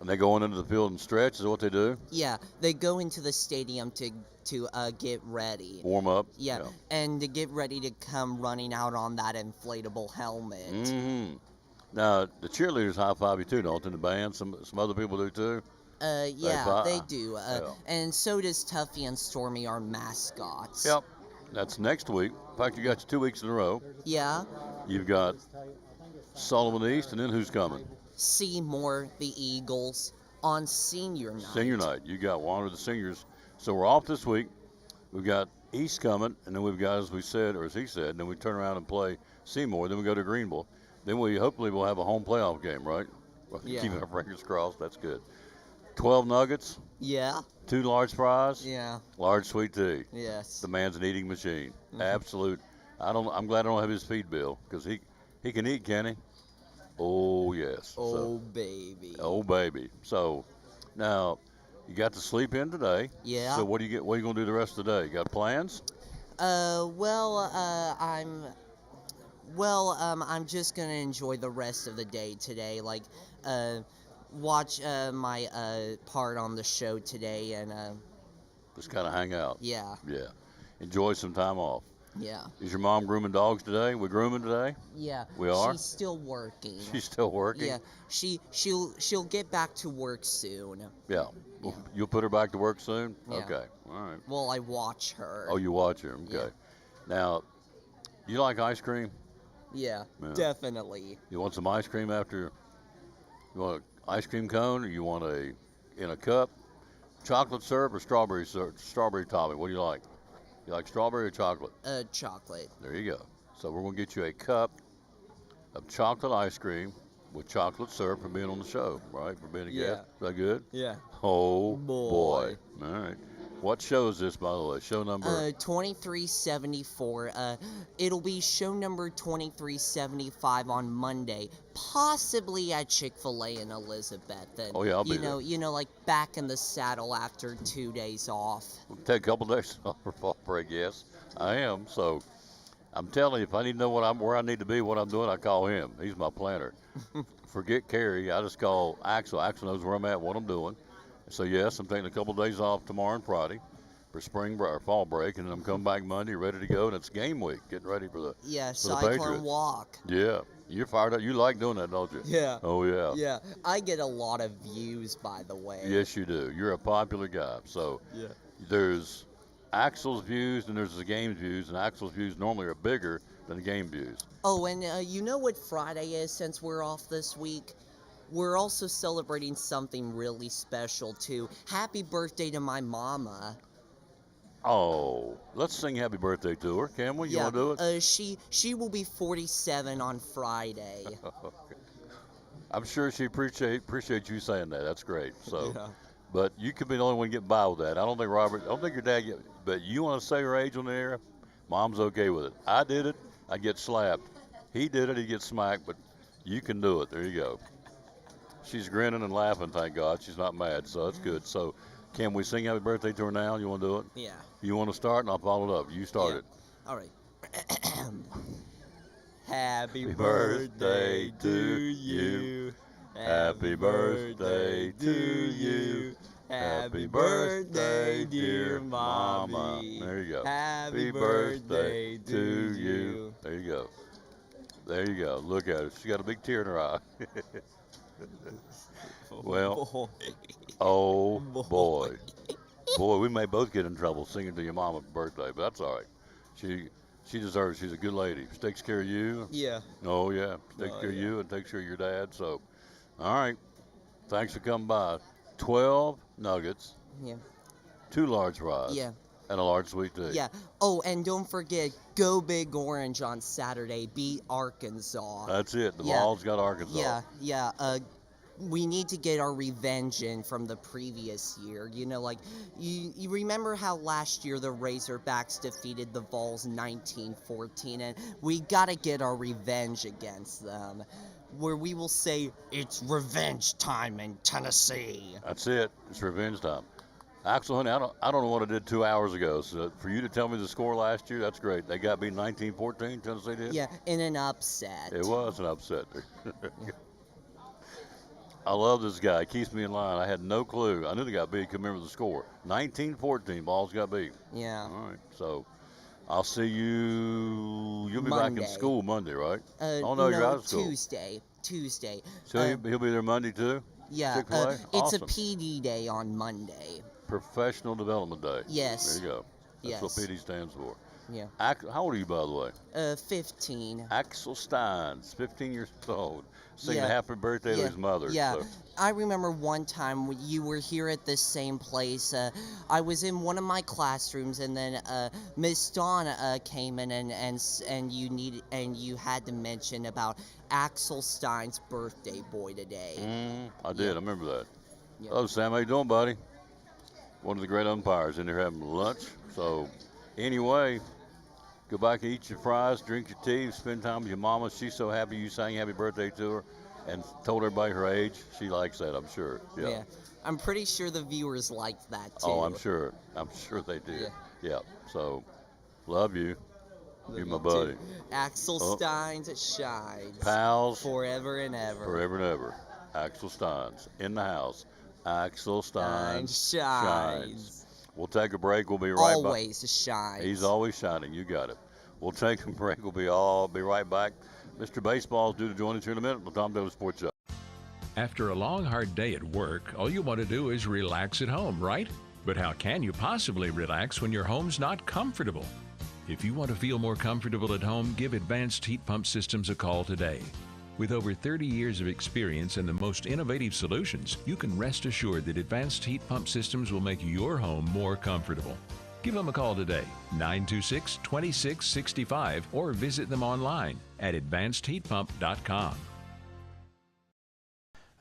And they go on into the field and stretch. Is that what they do? Yeah, they go into the stadium to get ready. Warm up. Yeah, and to get ready to come running out on that inflatable helmet. Mm-hmm. Now the cheerleaders high five you too, don't they? The band, some other people do too. Yeah, they do. Yeah. And so does Tuffy and Stormy, our mascots. Yep. That's next week. In fact, you got you 2 weeks in a row. Yeah. You've got Sullivan East, and then who's coming? Seymour, the Eagles, on senior night. Senior night. You got one of the seniors. So we're off this week. We've got East coming, and then we've got, as we said, or as he said, then we turn around and play Seymour. Then we go to Greenville. Then we hopefully will have a home playoff game, right? Yeah. Keeping our fingers crossed. That's good. 12 nuggets. Yeah. 2 large fries. Yeah. Large sweet tea. Yes. The man's an eating machine. Mm-hmm. Absolute. I'm glad I don't have his feed bill because he can eat, can he? Oh yes. Oh baby. Oh baby. So now you got to sleep in today. Yeah. So what are you gonna do the rest of the day? You got plans? I'm just gonna enjoy the rest of the day today. Like, watch my part on the show today, and Just kind of hang out. yeah. Yeah. Enjoy some time off. Yeah. Is your mom grooming dogs today? We grooming today? Yeah. We are? She's still working. She's still working? Yeah. She'll get back to work soon. Yeah. Yeah. You'll put her back to work soon? Yeah. Okay. All right. Well, I watch her. Oh, you watch her. Okay. Yeah. Now, you like ice cream? Yeah, Yeah. definitely. You want some ice cream after? You want an ice cream cone or you want in a cup? Chocolate syrup or strawberry syrup? Strawberry topping. What do you like? You like strawberry or chocolate? Chocolate. There you go. So we're going to get you a cup of chocolate ice cream with chocolate syrup for being on the show, right? For being a Yeah. guest. Is that good? Yeah. Oh, Boy. All right. What show is this, by the way? Show number? 2374. It'll be show number 2375 on Monday, possibly at Chick-fil-A in Elizabethton. Oh, yeah, I'll be there. You know, like back in the saddle after 2 days off. We'll take a couple days off for fall break, yes. I am. So I'm telling you, if I need to know where I need to be, what I'm doing, I call him. He's my planner. Forget Carrie. I just call Axel. Axel knows where I'm at, what I'm doing. So, yes, I'm taking a couple days off tomorrow and Friday for or fall break, and then I'm coming back Monday ready to go, and it's game week, getting ready for the Cyclone Patriots. walk. Yeah. You're fired up. You like doing that, don't you? Yeah. Oh, yeah. Yeah, I get a lot of views, by the way. Yes, you do. You're a popular guy. So Yeah. there's Axel's views and there's the game's views, and Axel's views normally are bigger than the game views. Oh, and you know what Friday is since we're off this week? We're also celebrating something really special, too. Happy birthday to my mama. Oh, let's sing happy birthday to her, can we? You want to do it? She will be 47 on Friday. I'm sure she appreciate you saying that. That's great. So, Yeah. but you could be the only one to get by with that. I don't think your dad but you want to say her age on the air? Mom's okay with it. I did it. I get slapped. He did it. He gets smacked, but you can do it. There you go. She's grinning and laughing, thank God. She's not mad, so that's good. So, can we sing happy birthday to her now? You want to do it? Yeah. You want to start, and I'll follow it up. You start it. All right. Happy birthday birthday to to you. you. Happy birthday to you. Happy birthday, dear mommy. There you go. Happy birthday to you. There you go. There you go. Look at her. She got a big tear in her eye. Well, oh boy. Boy, we may both get in trouble singing to your mama's birthday, but that's all right. She deserves it. She's a good lady. She takes care of you. Yeah. Oh, yeah. She takes care of you and takes care of your dad. So, all right. Thanks for coming by. 12 nuggets. Yeah. 2 large fries. Yeah. And a large sweet tea. Yeah. Oh, and don't forget, go Big Orange on Saturday. Beat Arkansas. That's it. The Yeah. Vols got Arkansas. Yeah. We need to get our revenge in from the previous year. You know, like, you remember how last year the Razorbacks defeated the Vols 19-14, and we gotta get our revenge against them. Where we will say, it's revenge time in Tennessee. That's it. It's revenge time. Axel, honey, I don't know what I did 2 hours ago. So for you to tell me the score last year, that's great. They got beat 19-14, Tennessee did? Yeah, in an upset. It was an upset. I love this guy. He keeps me in line. I had no clue. I knew they got beat. Couldn't remember the score. 19-14, Vols got beat. Yeah. All right. So I'll see you. You'll be Monday. back in school Monday, right? Oh, no, no, you're out of school. Tuesday. So he'll be there Monday, too? Yeah, Chick-fil-A? it's Awesome. a PD day on Monday. Professional Development Day. Yes. There you go. That's what Yes. PD stands for. Yeah. How old are you, by the way? 15. Axel Steins, 15 years old, singing Yeah. happy birthday to his mother. Yeah. So. I remember one time when you were here at this same place. I was in one of my classrooms, and then Miss Dawn came in, and you had to mention about Axel Stein's birthday boy today. I did. I remember that. Yeah. Hello, Sam. How you doing, buddy? One of the great umpires in there having lunch. So, anyway, go back and eat your fries, drink your tea, spend time with your mama. She's so happy you sang happy birthday to her and told everybody her age. She likes that, I'm sure. Yeah. I'm pretty sure the viewers liked that too. Oh, I'm sure. I'm sure they did. Yeah. So, love you. You're my Too. buddy. Axel Stein's shines. Pals. Forever and ever. Forever and ever. Axel Steins in the house. Axel Steins shines. We'll take a break. We'll be right back. Always shines. He's always shining. You got it. We'll take a break. We'll be right back. Mr. Baseball is due to join us here in a minute on the Tom Davis Sports Show. After a long, hard day at work, all you want to do is relax at home, right? But how can you possibly relax when your home's not comfortable? If you want to feel more comfortable at home, give Advanced Heat Pump Systems a call today. With over 30 years of experience and the most innovative solutions, you can rest assured that Advanced Heat Pump Systems will make your home more comfortable. Give them a call today, 926-2665, or visit them online at advancedheatpump.com.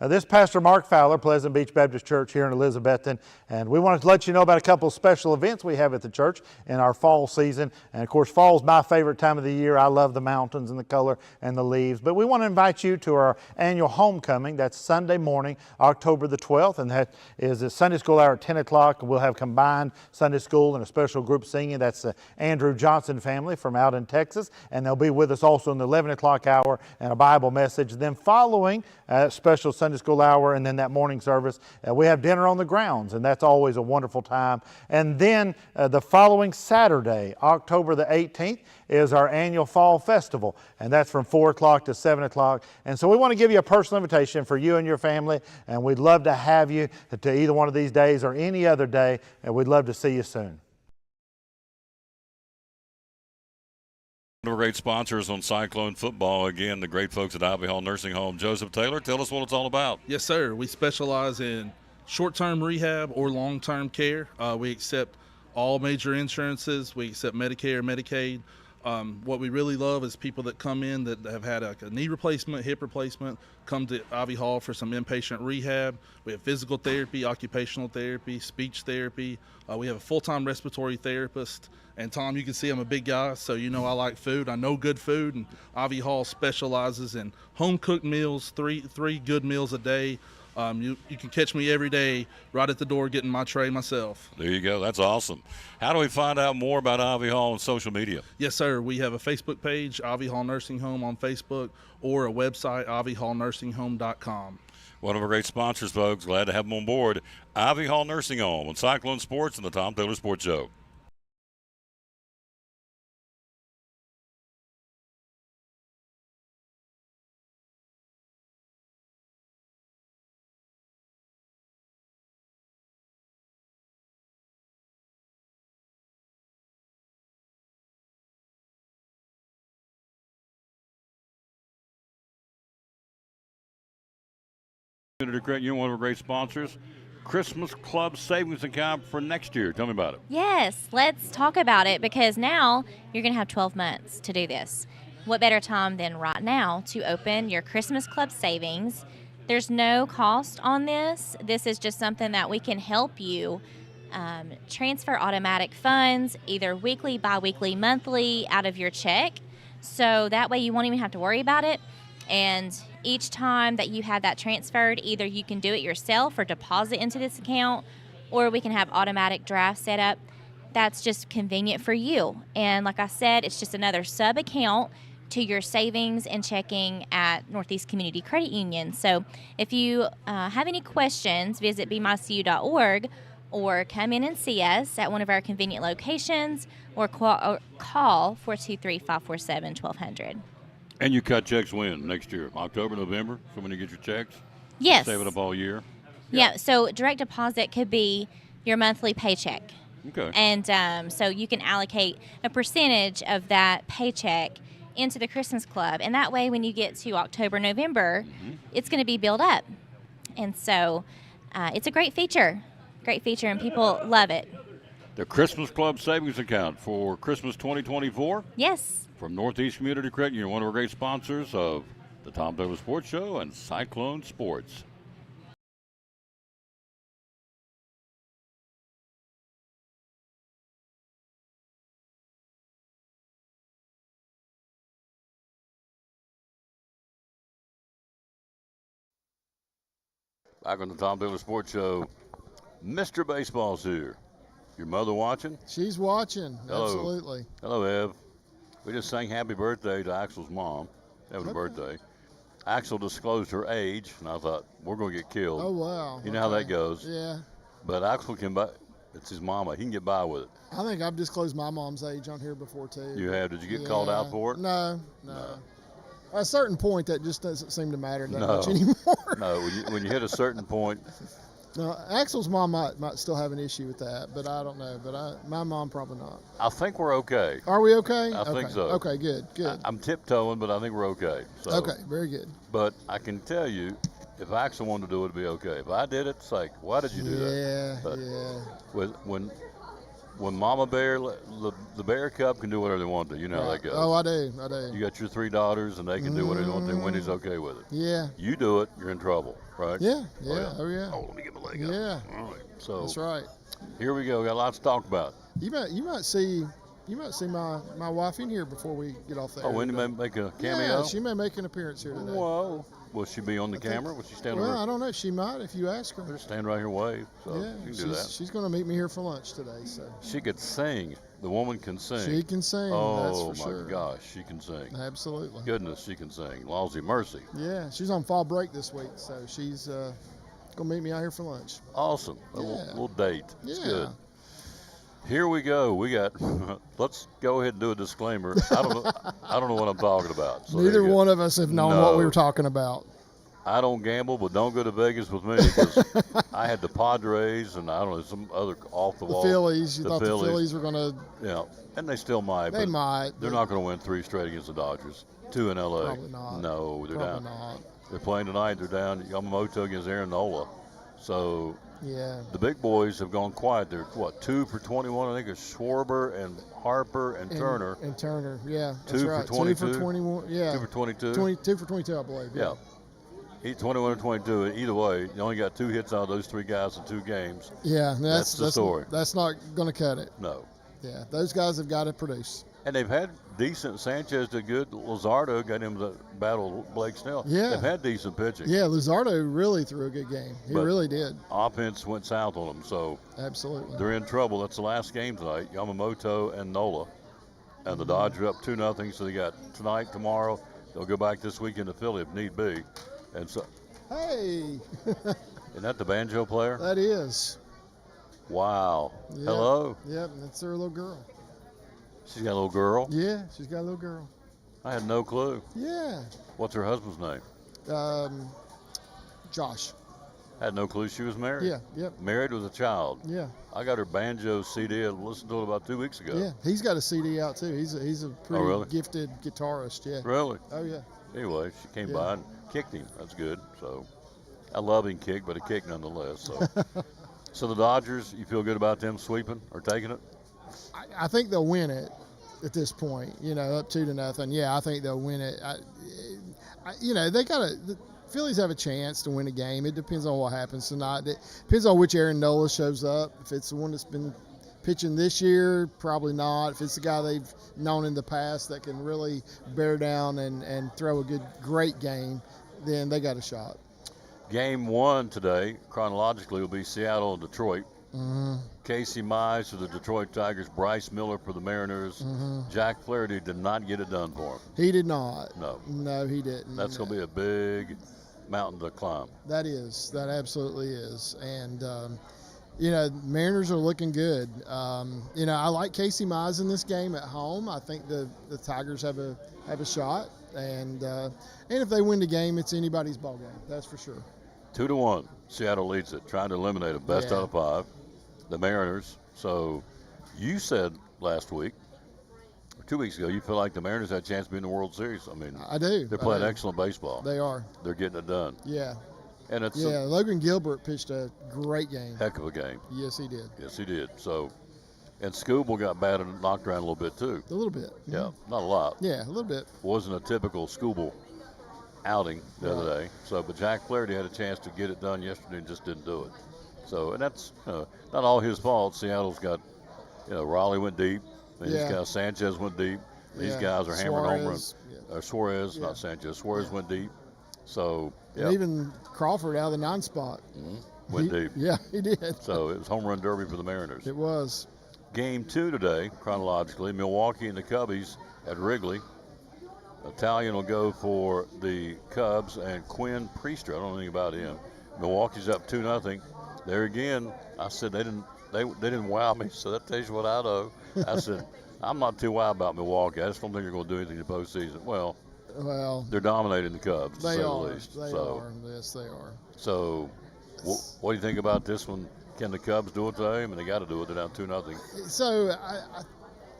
This is Pastor Mark Fowler, Pleasant Beach Baptist Church here in Elizabethton, and we wanted to let you know about a couple of special events we have at the church in our fall season. And of course, fall is my favorite time of the year. I love the mountains and the color and the leaves. But we want to invite you to our annual homecoming. That's Sunday morning, October the 12th, and that is a Sunday school hour at 10 o'clock. We'll have combined Sunday school and a special group singing. That's the Andrew Johnson family from out in Texas, and they'll be with us also in the 11 o'clock hour and a Bible message. Then following special Sunday school hour and then that morning service, we have dinner on the grounds, and that's always a wonderful time. And then the following Saturday, October the 18th, is our annual fall festival, and that's from 4 o'clock to 7 o'clock. And so we want to give you a personal invitation for you and your family, and we'd love to have you to either one of these days or any other day, and we'd love to see you soon. One of our great sponsors on Cyclone football, again, the great folks at Ivy Hall Nursing Home. Joseph Taylor, tell us what it's all about. Yes, sir. We specialize in short-term rehab or long-term care. We accept all major insurances. We accept Medicare, Medicaid. What we really love is people that come in that have had a knee replacement, hip replacement, come to Ivy Hall for some inpatient rehab. We have physical therapy, occupational therapy, speech therapy. We have a full-time respiratory therapist. And Tom, you can see I'm a big guy, so you know I like food. I know good food, and Ivy Hall specializes in home-cooked meals, three good meals a day. You can catch me every day right at the door getting my tray myself. There you go. That's awesome. How do we find out more about Ivy Hall on social media? Yes, sir. We have a Facebook page, Ivy Hall Nursing Home on Facebook, or a website, ivyhallnursing.com. One of our great sponsors, folks. Glad to have them on board. Ivy Hall Nursing Home on Cyclone Sports and the Tom Taylor Sports Show. You're one of our great sponsors. Christmas Club Savings Account for next year. Tell me about it. Yes, let's talk about it, because now you're going to have 12 months to do this. What better time than right now to open your Christmas Club savings? There's no cost on this. This is just something that we can help you transfer automatic funds, either weekly, bi-weekly, monthly, out of your check. So that way you won't even have to worry about it. And each time that you have that transferred, either you can do it yourself or deposit into this account, or we can have automatic draft set up. That's just convenient for you. And like I said, it's just another sub account to your savings and checking at Northeast Community Credit Union. So if you have any questions, visit bmycu.org or come in and see us at one of our convenient locations, or call 423-547-1200. And you cut checks when? Next year? October, November? So when you get your checks? Yes. Save it up all year? Yeah, so direct deposit could be your monthly paycheck. Okay. And so you can allocate a percentage of that paycheck into the Christmas Club. And that way when you get to October, November, it's going to be built up. And so it's a great feature, and people love it. The Christmas Club Savings Account for Christmas 2024? Yes. From Northeast Community Credit Union, one of our great sponsors of the Tom Taylor Sports Show and Cyclone Sports. Back on the Tom Taylor Sports Show, Mr. Baseball's here. Your mother watching? She's watching. Hello. Absolutely. Hello, Ev. We just sang happy birthday to Axel's mom, having a birthday. Axel disclosed her age, and I thought, we're going to get killed. Oh, wow. You know how that goes. Yeah. But Axel can buy, it's his mama. He can get by with it. I think I've disclosed my mom's age on here before, too. You have? Did you get called out for it? No. At a certain point, that just doesn't seem to matter that much anymore. No, when you hit a certain point, No, Axel's mom might still have an issue with that, but I don't know. But my mom probably not. I think we're okay. Are we okay? I think so. Okay, good. I'm tiptoeing, but I think we're okay. So, Okay, very good. But I can tell you, if Axel wanted to do it, it'd be okay. If I did it, it's like, why did you do that? But when Mama Bear, the Bear Cub can do whatever they want to. You know how that goes. Oh, I do. You got your 3 daughters, and they can do whatever they want to. Wendy's okay with it. Yeah. You do it, you're in trouble, right? Yeah. Oh yeah. Oh, let me get my leg up. Yeah. All right. So That's right. here we go. We got lots to talk about. You might see my wife in here before we get off there. Oh, Wendy may make a cameo? Yeah, she may make an appearance here today. Whoa. Will she be on the camera? Will she stand over? Well, I don't know. She might if you ask her. Just stand right here and wave. So Yeah, you can do that. she's going to meet me here for lunch today. So She could sing. The woman can sing. she can sing. Oh, that's for my sure. gosh, she can sing. Absolutely. Goodness, she can sing. Lousy mercy. Yeah, she's on fall break this week, so she's going to meet me out here for lunch. Awesome. A Yeah. little date. It's Yeah. good. Here we go. We got. Let's go ahead and do a disclaimer. I don't know. I don't know what I'm talking about. So there Neither you go. one of us have known what we were talking about. I don't gamble, but don't go to Vegas with me because I had the Padres and I don't know some other off the wall. The Phillies. You thought the Phillies were going to. Yeah, and they still might. They but might. They're not going to win 3 straight against the Dodgers. 2 in LA. Probably not. No, they're Probably down. not. They're playing tonight. They're down Yamamoto against Aaron Nola. So Yeah. the big boys have gone quiet. They're 2 for 21. I think it's Schwarber and Harper and Turner. And Turner, yeah. 2 That's for right. 22. 2 for 21. Yeah. 2 for 22. 22 for 22, I believe. Yeah. He 21 and 22. Either way, you only got 2 hits out of those 3 guys in 2 games. Yeah, That's the story. That's not going to cut it. No. Yeah, those guys have got to produce. And they've had decent. Sanchez did good. Luzardo got him to battle Blake Snell. Yeah. They've had decent pitching. Yeah, Luzardo really threw a good game. He But really did. Offense went south on them, so Absolutely. they're in trouble. That's the last game tonight. Yamamoto and Nola. And the Dodgers are up 2-0, so they got tonight, tomorrow. They'll go back this weekend to Philly if need be. And so, Hey, isn't that the banjo player? that is. Wow. Yep. Hello. Yep, that's their little girl. She's got a little girl. Yeah, she's got a little girl. I had no clue. Yeah. What's her husband's name? Josh. I had no clue she was married. Yeah, yep. Married with a child. Yeah. I got her banjo CD. I listened to it about 2 weeks ago. Yeah, he's got a CD out too. He's a pretty really? gifted guitarist. Yeah. Really? Oh yeah. Anyway, she came Yeah. by and kicked him. That's good. So I love him kick, but a kick nonetheless. So, so the Dodgers, you feel good about them sweeping or taking it? I think they'll win it at this point. You know, up 2-0. Yeah, I think they'll win it. They the Phillies have a chance to win a game. It depends on what happens tonight. It depends on which Aaron Nola shows up. If it's the one that's been pitching this year, probably not. If it's the guy they've known in the past that can really bear down and throw a great game, then they got a shot. Game 1 today, chronologically, will be Seattle and Detroit. Mm-hmm. Casey Mize for the Detroit Tigers, Bryce Miller for the Mariners. Mm-hmm. Jack Flaherty did not get it done for him. He did not. No, he didn't. That's going to be a big mountain to climb. That absolutely is. And, Mariners are looking good. I like Casey Mize in this game at home. I think the Tigers have a shot. And if they win the game, it's anybody's ball game. That's for sure. 2-1. Seattle leads it, trying to eliminate them. Best out of 5. The Mariners. So you said last week, or 2 weeks ago, you feel like the Mariners had a chance to be in the World Series. I mean, I do. They're playing excellent baseball. They are. They're getting it done. Yeah. And it's Logan Gilbert pitched a great game. Heck of a game. Yes, he did. Yes, he did. So, and Scooble got batted and knocked around a little bit too. A little bit. Yeah, Mm-hmm. not a lot. Yeah, a little bit. Wasn't a typical Scooble outing the other day. So, but Jack Flaherty had a chance to get it done yesterday and just didn't do it. So, and that's not all his fault. Seattle's got, Raleigh went deep. These guys, Sanchez went deep. These guys are hammering home runs. Suarez, not Sanchez. Suarez went deep. So, and even Crawford out of the 9 spot. Mm-hmm. Went deep. Yeah, he did. So it was home run derby for the Mariners. It was. Game 2 today, chronologically, Milwaukee and the Cubbies at Wrigley. Italian will go for the Cubs, and Quinn Priester, I don't know anything about him. Milwaukee's up 2-0. There again, I said they didn't wow me, so that tells you what I know. I said, I'm not too wild about Milwaukee. I just don't think they're going to do anything in the postseason. Well, they're dominating the Cubs, to say the least. They are. Yes, they are. So What do you think about this one? Can the Cubs do it today? I mean, they got to do it. They're down 2-0.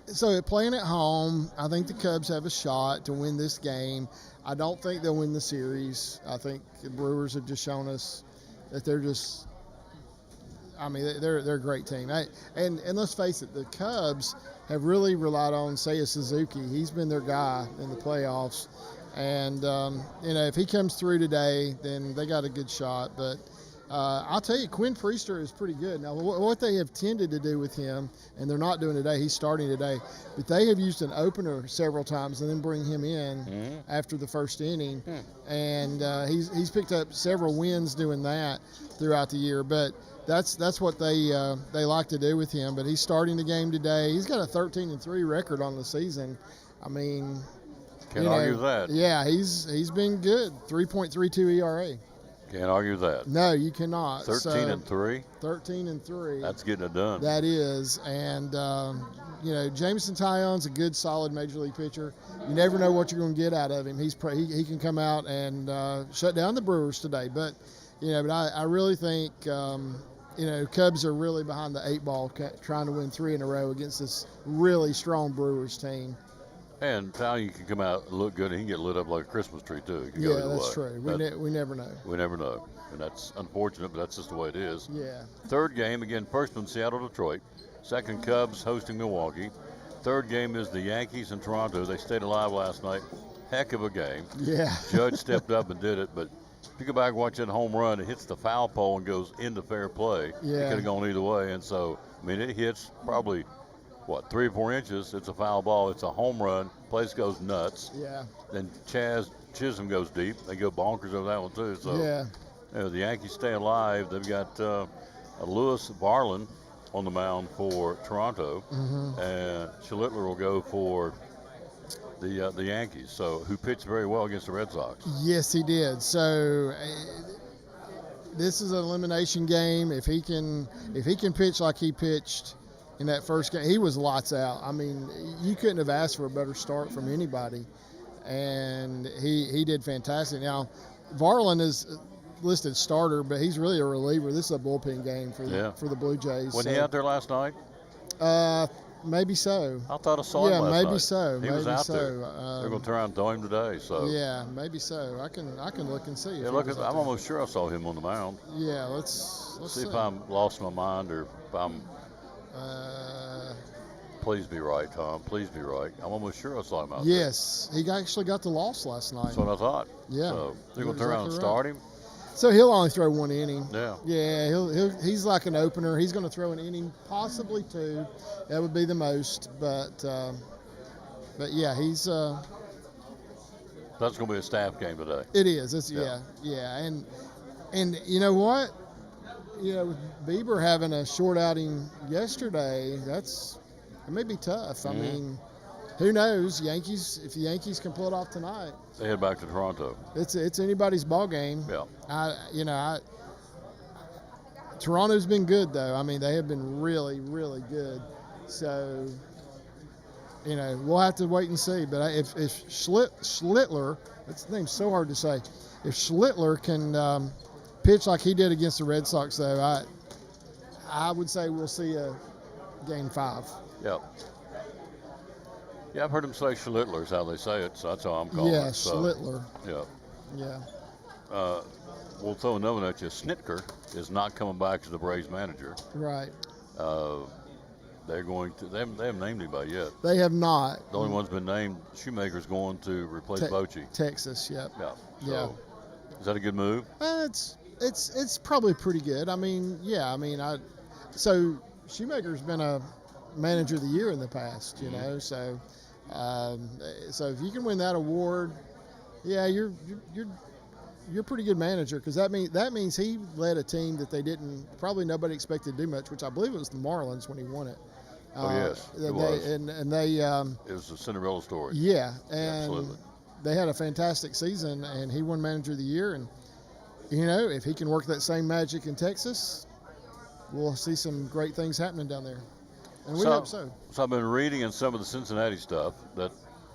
So playing at home, I think the Cubs have a shot to win this game. I don't think they'll win the series. I think the Brewers have just shown us that they're just. I mean, they're a great team. And let's face it, the Cubs have really relied on Seiya Suzuki. He's been their guy in the playoffs. And, if he comes through today, then they got a good shot. But I'll tell you, Quinn Priester is pretty good. Now, what they have tended to do with him, and they're not doing today, he's starting today, but they have used an opener several times and then bring him in after the first inning. And he's picked up several wins doing that throughout the year. But that's what they like to do with him. But he's starting the game today. He's got a 13-3 record on the season. I mean, can't argue that. Yeah, he's been good. 3.32 ERA. Can't argue that. No, you cannot. 13-3. 13-3. That's getting it done. That is, and Jameson Taillon's a good, solid major league pitcher. You never know what you're going to get out of him. He can come out and shut down the Brewers today. But I really think Cubs are really behind the 8-ball, trying to win 3 in a row against this really strong Brewers team. And Taillon can come out and look good, and he can get lit up like a Christmas tree, too. It can Yeah, go either that's way. true. We never know. We never know. And that's unfortunate, but that's just the way it is. Yeah. Third game, again, first one, Seattle, Detroit. Second, Cubs hosting Milwaukee. Third game is the Yankees and Toronto. They stayed alive last night. Heck of a game. Yeah. Judge stepped up and did it, but if you go back and watch that home run, it hits the foul pole and goes into fair play. Yeah. It could have gone either way. And so, I mean, it hits probably, 3 or 4 inches. It's a foul ball. It's a home run. Place goes nuts. Yeah. Then Chaz Chisholm goes deep. They go bonkers over that one, too. So, Yeah. the Yankees stay alive. They've got Lewis Varlin on the mound for Toronto. And Schlittler will go for the Yankees, who pitched very well against the Red Sox. Yes, he did. So this is an elimination game. If he can pitch like he pitched in that first game, he was lights out. I mean, you couldn't have asked for a better start from anybody, and he did fantastic. Now, Varlin is listed starter, but he's really a reliever. This is a bullpen game for the Blue Jays. Wasn't he out there last night? Maybe so. I thought I saw him last night. Yeah, maybe so. He was out there. They're going to turn around and throw him today. So yeah, maybe so. I can look and see. Yeah, I'm almost sure I saw him on the mound. Yeah, let's see if I'm lost my mind or if I'm. Please be right, Tom. Please be right. I'm almost sure I saw him out there. Yes, he actually got the loss last night. That's what I thought. Yeah. So they're going to turn around and start him. So he'll only throw 1 inning. Yeah. Yeah, he's like an opener. He's going to throw an inning, possibly 2. That would be the most. But yeah, he's. That's going to be a staff game today. It is. Yeah. And you know what? With Bieber having a short outing yesterday, it may be tough. I mean, who knows? If the Yankees can pull it off tonight, they head back to Toronto. It's anybody's ball game. Yeah. Toronto's been good though. I mean, they have been really, really good. So, we'll have to wait and see. But if Schlittler, that name's so hard to say. If Schlittler can pitch like he did against the Red Sox, though, I would say we'll see a Game 5. Yeah. Yeah, I've heard him say Schlittler is how they say it, so that's how I'm calling it. Yeah, Schlittler. Yeah. Yeah. We'll throw another one at you. Snitker is not coming back as the Braves manager. Right. They're going to. They haven't named anybody yet. They have not. The only one's been named. Shoemaker's going to replace Bochy. Texas. Yep. Yeah. Yeah. Is that a good move? It's probably pretty good. I mean, yeah. I mean, so Shoemaker's been a manager of the year in the past, you know. So if you can win that award, yeah, you're a pretty good manager, because that means he led a team that probably nobody expected to do much, which I believe it was the Marlins when he won it. Yes, it was. And they it was a Cinderella story. Yeah, and absolutely. They had a fantastic season, and he won manager of the year. And if he can work that same magic in Texas, we'll see some great things happening down there. And we hope so. So I've been reading in some of the Cincinnati stuff that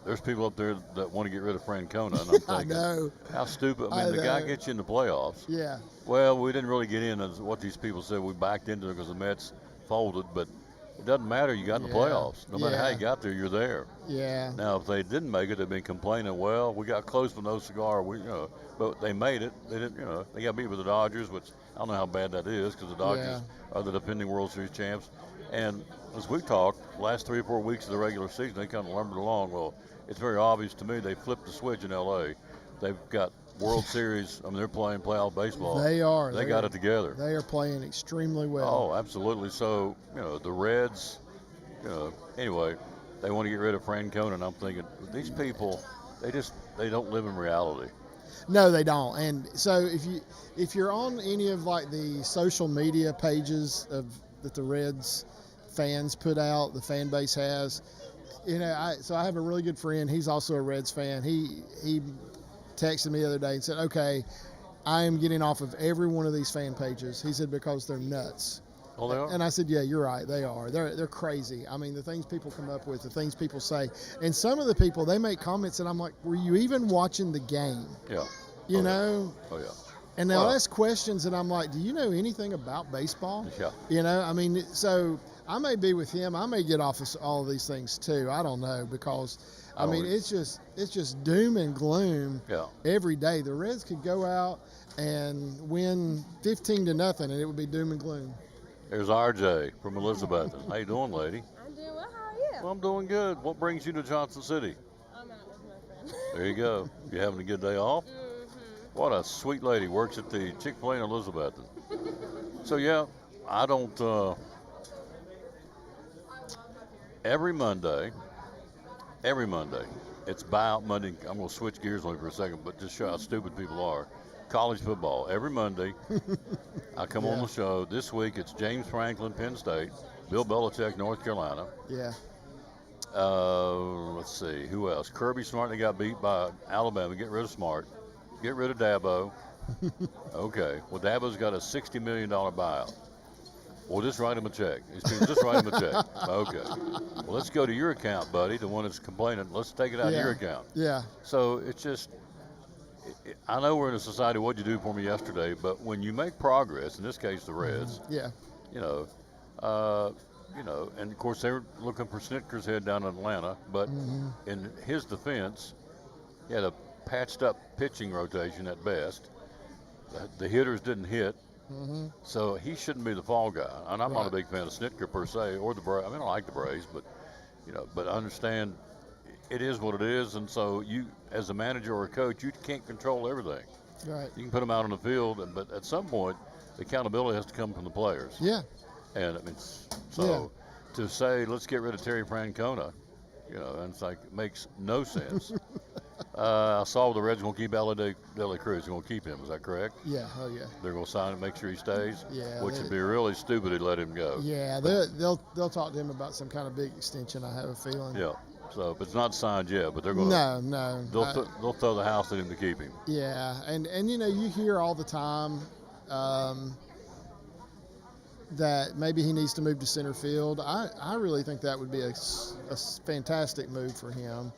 there's people up there that want to get rid of Francona, and I'm I thinking, know. how stupid. I mean, the guy gets you in the playoffs. Yeah. Well, we didn't really get in, as what these people said. We backed into it because the Mets folded, but it doesn't matter. You got in the playoffs. No matter how you got there, you're there. Yeah. Now, if they didn't make it, they've been complaining. Well, we got close with no cigar. But they made it. They didn't. They got beat with the Dodgers, which I don't know how bad that is because the Dodgers are the defending World Series champs. And as we talked, last 3 or 4 weeks of the regular season, they kind of lumbered along. Well, it's very obvious to me they flipped the switch in L.A. They've got World Series. I mean, they're playing playoff baseball. They are. They got it together. They are playing extremely well. Oh, absolutely. So, the Reds, anyway, they want to get rid of Francona, and I'm thinking, these people, they don't live in reality. No, they don't. And so if you're on any of like the social media pages that the Reds fans put out, the fan base has, so I have a really good friend. He's also a Reds fan. He texted me the other day and said, okay, I am getting off of every one of these fan pages. He said, because they're nuts. Oh, they are? And I said, yeah, you're right. They are. They're crazy. I mean, the things people come up with, the things people say. And some of the people, they make comments and I'm like, were you even watching the game? Yeah. You know? Oh, yeah. And they'll ask questions and I'm like, do you know anything about baseball? Yeah. I mean, so I may be with him. I may get off of all of these things too. I don't know because, I mean, it's just doom and gloom every day. The Reds could go out and win 15-0 and it would be doom and gloom. There's RJ from Elizabethton. How you doing, lady? I'm doing well. How are you? Well, I'm doing good. What brings you to Johnson City? I'm out with my friend. There you go. You having a good day off? Mm-hmm. What a sweet lady. Works at the Chick-fil-A in Elizabethton. So, yeah, I don't, every Monday, it's buyout Monday. I'm going to switch gears only for a second, but just show how stupid people are. College football. Every Monday, I come on the show. This week, it's James Franklin, Penn State, Bill Belichick, North Carolina. Yeah. Let's see. Who else? Kirby Smart. They got beat by Alabama. Get rid of Smart. Get rid of Dabo. Okay. Well, Dabo's got a $60 million buyout. Well, just write him a check. Just write him a check. Okay. Well, let's go to your account, buddy, the one that's complaining. Let's take it out of your account. Yeah. So it's just, I know we're in a society, what'd you do for me yesterday, but when you make progress, in this case the Reds, and of course they were looking for Snitker's head down in Atlanta, but in his defense, he had a patched up pitching rotation at best. The hitters didn't hit. So he shouldn't be the fall guy. And I'm not a big fan of Snitker per se, or the Braves. I mean, I like the Braves, but but I understand it is what it is. And so you, as a manager or a coach, you can't control everything. Right. You can put them out on the field, but at some point, the accountability has to come from the players. Yeah. And I mean, so to say let's get rid of Terry Francona, and it's like it makes no sense. I saw the Reds going to keep Dela Cruz. They're going to keep him. Is that correct? Yeah. Oh, yeah. They're going to sign him, make sure he stays. Yeah. Which would be really stupid to let him go. Yeah. They'll talk to him about some kind of big extension. I have a feeling. Yeah. So if it's not signed yet, but they're going to. No. They'll throw the house at him to keep him. Yeah. And you hear all the time that maybe he needs to move to center field. I really think that would be a fantastic move for him.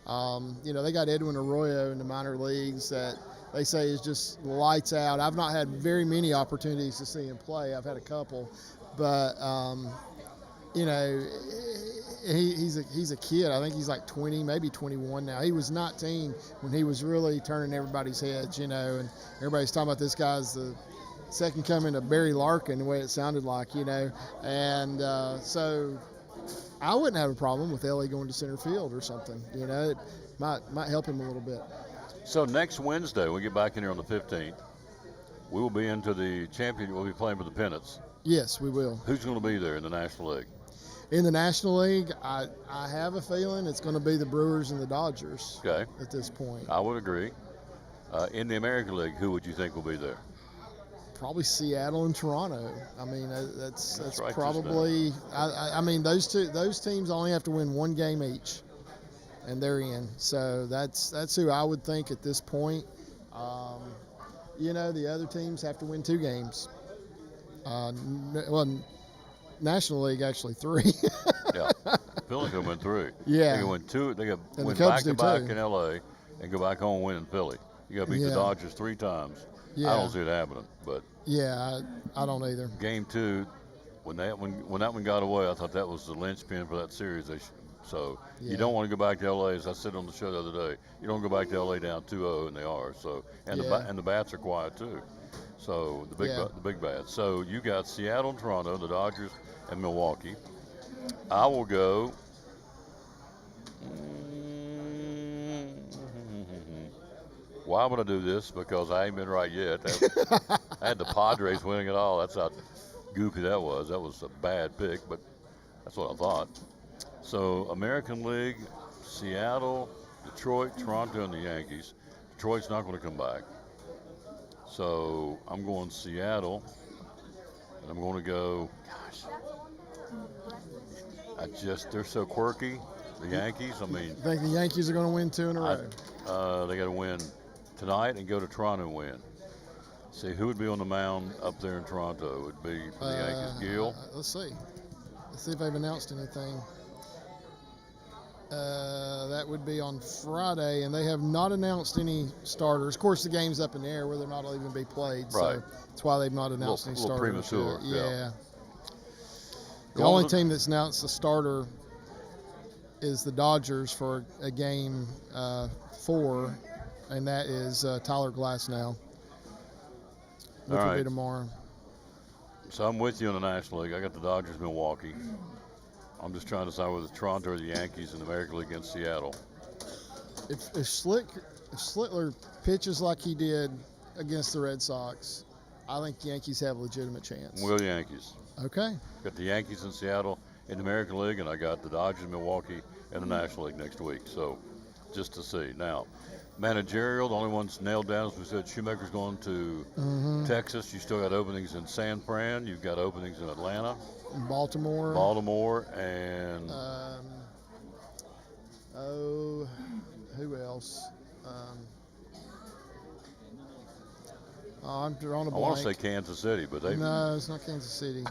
They got Edwin Arroyo in the minor leagues that they say is just lights out. I've not had very many opportunities to see him play. I've had a couple, but he's a kid. I think he's like 20, maybe 21 now. He was 19 when he was really turning everybody's heads, and everybody's talking about this guy's the second coming of Barry Larkin, the way it sounded like, and so I wouldn't have a problem with Ellie going to center field or something. It might help him a little bit. So next Wednesday, we get back in here on the 15th. We will be into the champion. We'll be playing for the pennants. Yes, we will. Who's going to be there in the National League? In the National League, I have a feeling it's going to be the Brewers and the Dodgers. Okay. At this point, I would agree. In the American League, who would you think will be there? Probably Seattle and Toronto. I mean, that's right, probably. I mean, those teams only have to win one game each, and they're in. So that's who I would think at this point. The other teams have to win 2 games. National League actually 3. Yeah. Philly could win 3. Yeah. They can win 2. They can And the win Cubs do back-to-back too. in L.A. and go back home and win in Philly. You got to beat the Yeah. Dodgers 3 times. Yeah. I don't see it happening. But Yeah, I don't either. Game 2, when that one got away, I thought that was the linchpin for that series. So Yeah. you don't want to go back to L.A. As I said on the show the other day, you don't go back to L.A. down 2-0, and they are. So and Yeah. the bats are quiet too. So the big bats. So you got Seattle and Toronto, the Dodgers and Milwaukee. I will go. Why would I do this? Because I ain't been right yet. I had the Padres winning it all. That's how goofy that was. That was a bad pick, but that's what I thought. So American League, Seattle, Detroit, Toronto, and the Yankees. Detroit's not going to come back. So I'm going Seattle, and I'm going to go, they're so quirky, the Yankees. I mean, I think the Yankees are going to win 2 in a row. they got to win tonight and go to Toronto and win. See, who would be on the mound up there in Toronto? It would be for the Yankees, Gill. Let's see. Let's see if they've announced anything. That would be on Friday, and they have not announced any starters. Of course, the game's up in the air whether or not it'll even be played, Right. so that's why they've not announced any starters. Premature. Yet. Yeah. The Going only to the- team that's announced a starter is the Dodgers for a game 4, and that is Tyler Glasnow, which All will be right. tomorrow. So I'm with you in the National League. I got the Dodgers, Milwaukee. I'm just trying to decide whether Toronto or the Yankees in the American League against Seattle. If Slittler pitches like he did against the Red Sox, I think the Yankees have a legitimate chance. Will Yankees. Okay. Got the Yankees in Seattle in the American League, and I got the Dodgers, Milwaukee in the National League next week. So just to see. Now, managerial, the only ones nailed down, as we said, Shoemaker's going to Texas. You still got openings in San Fran. You've got openings in Atlanta. Baltimore. And who else? I'm drawing a blank. I want to say Kansas City, but they. No, it's not Kansas City.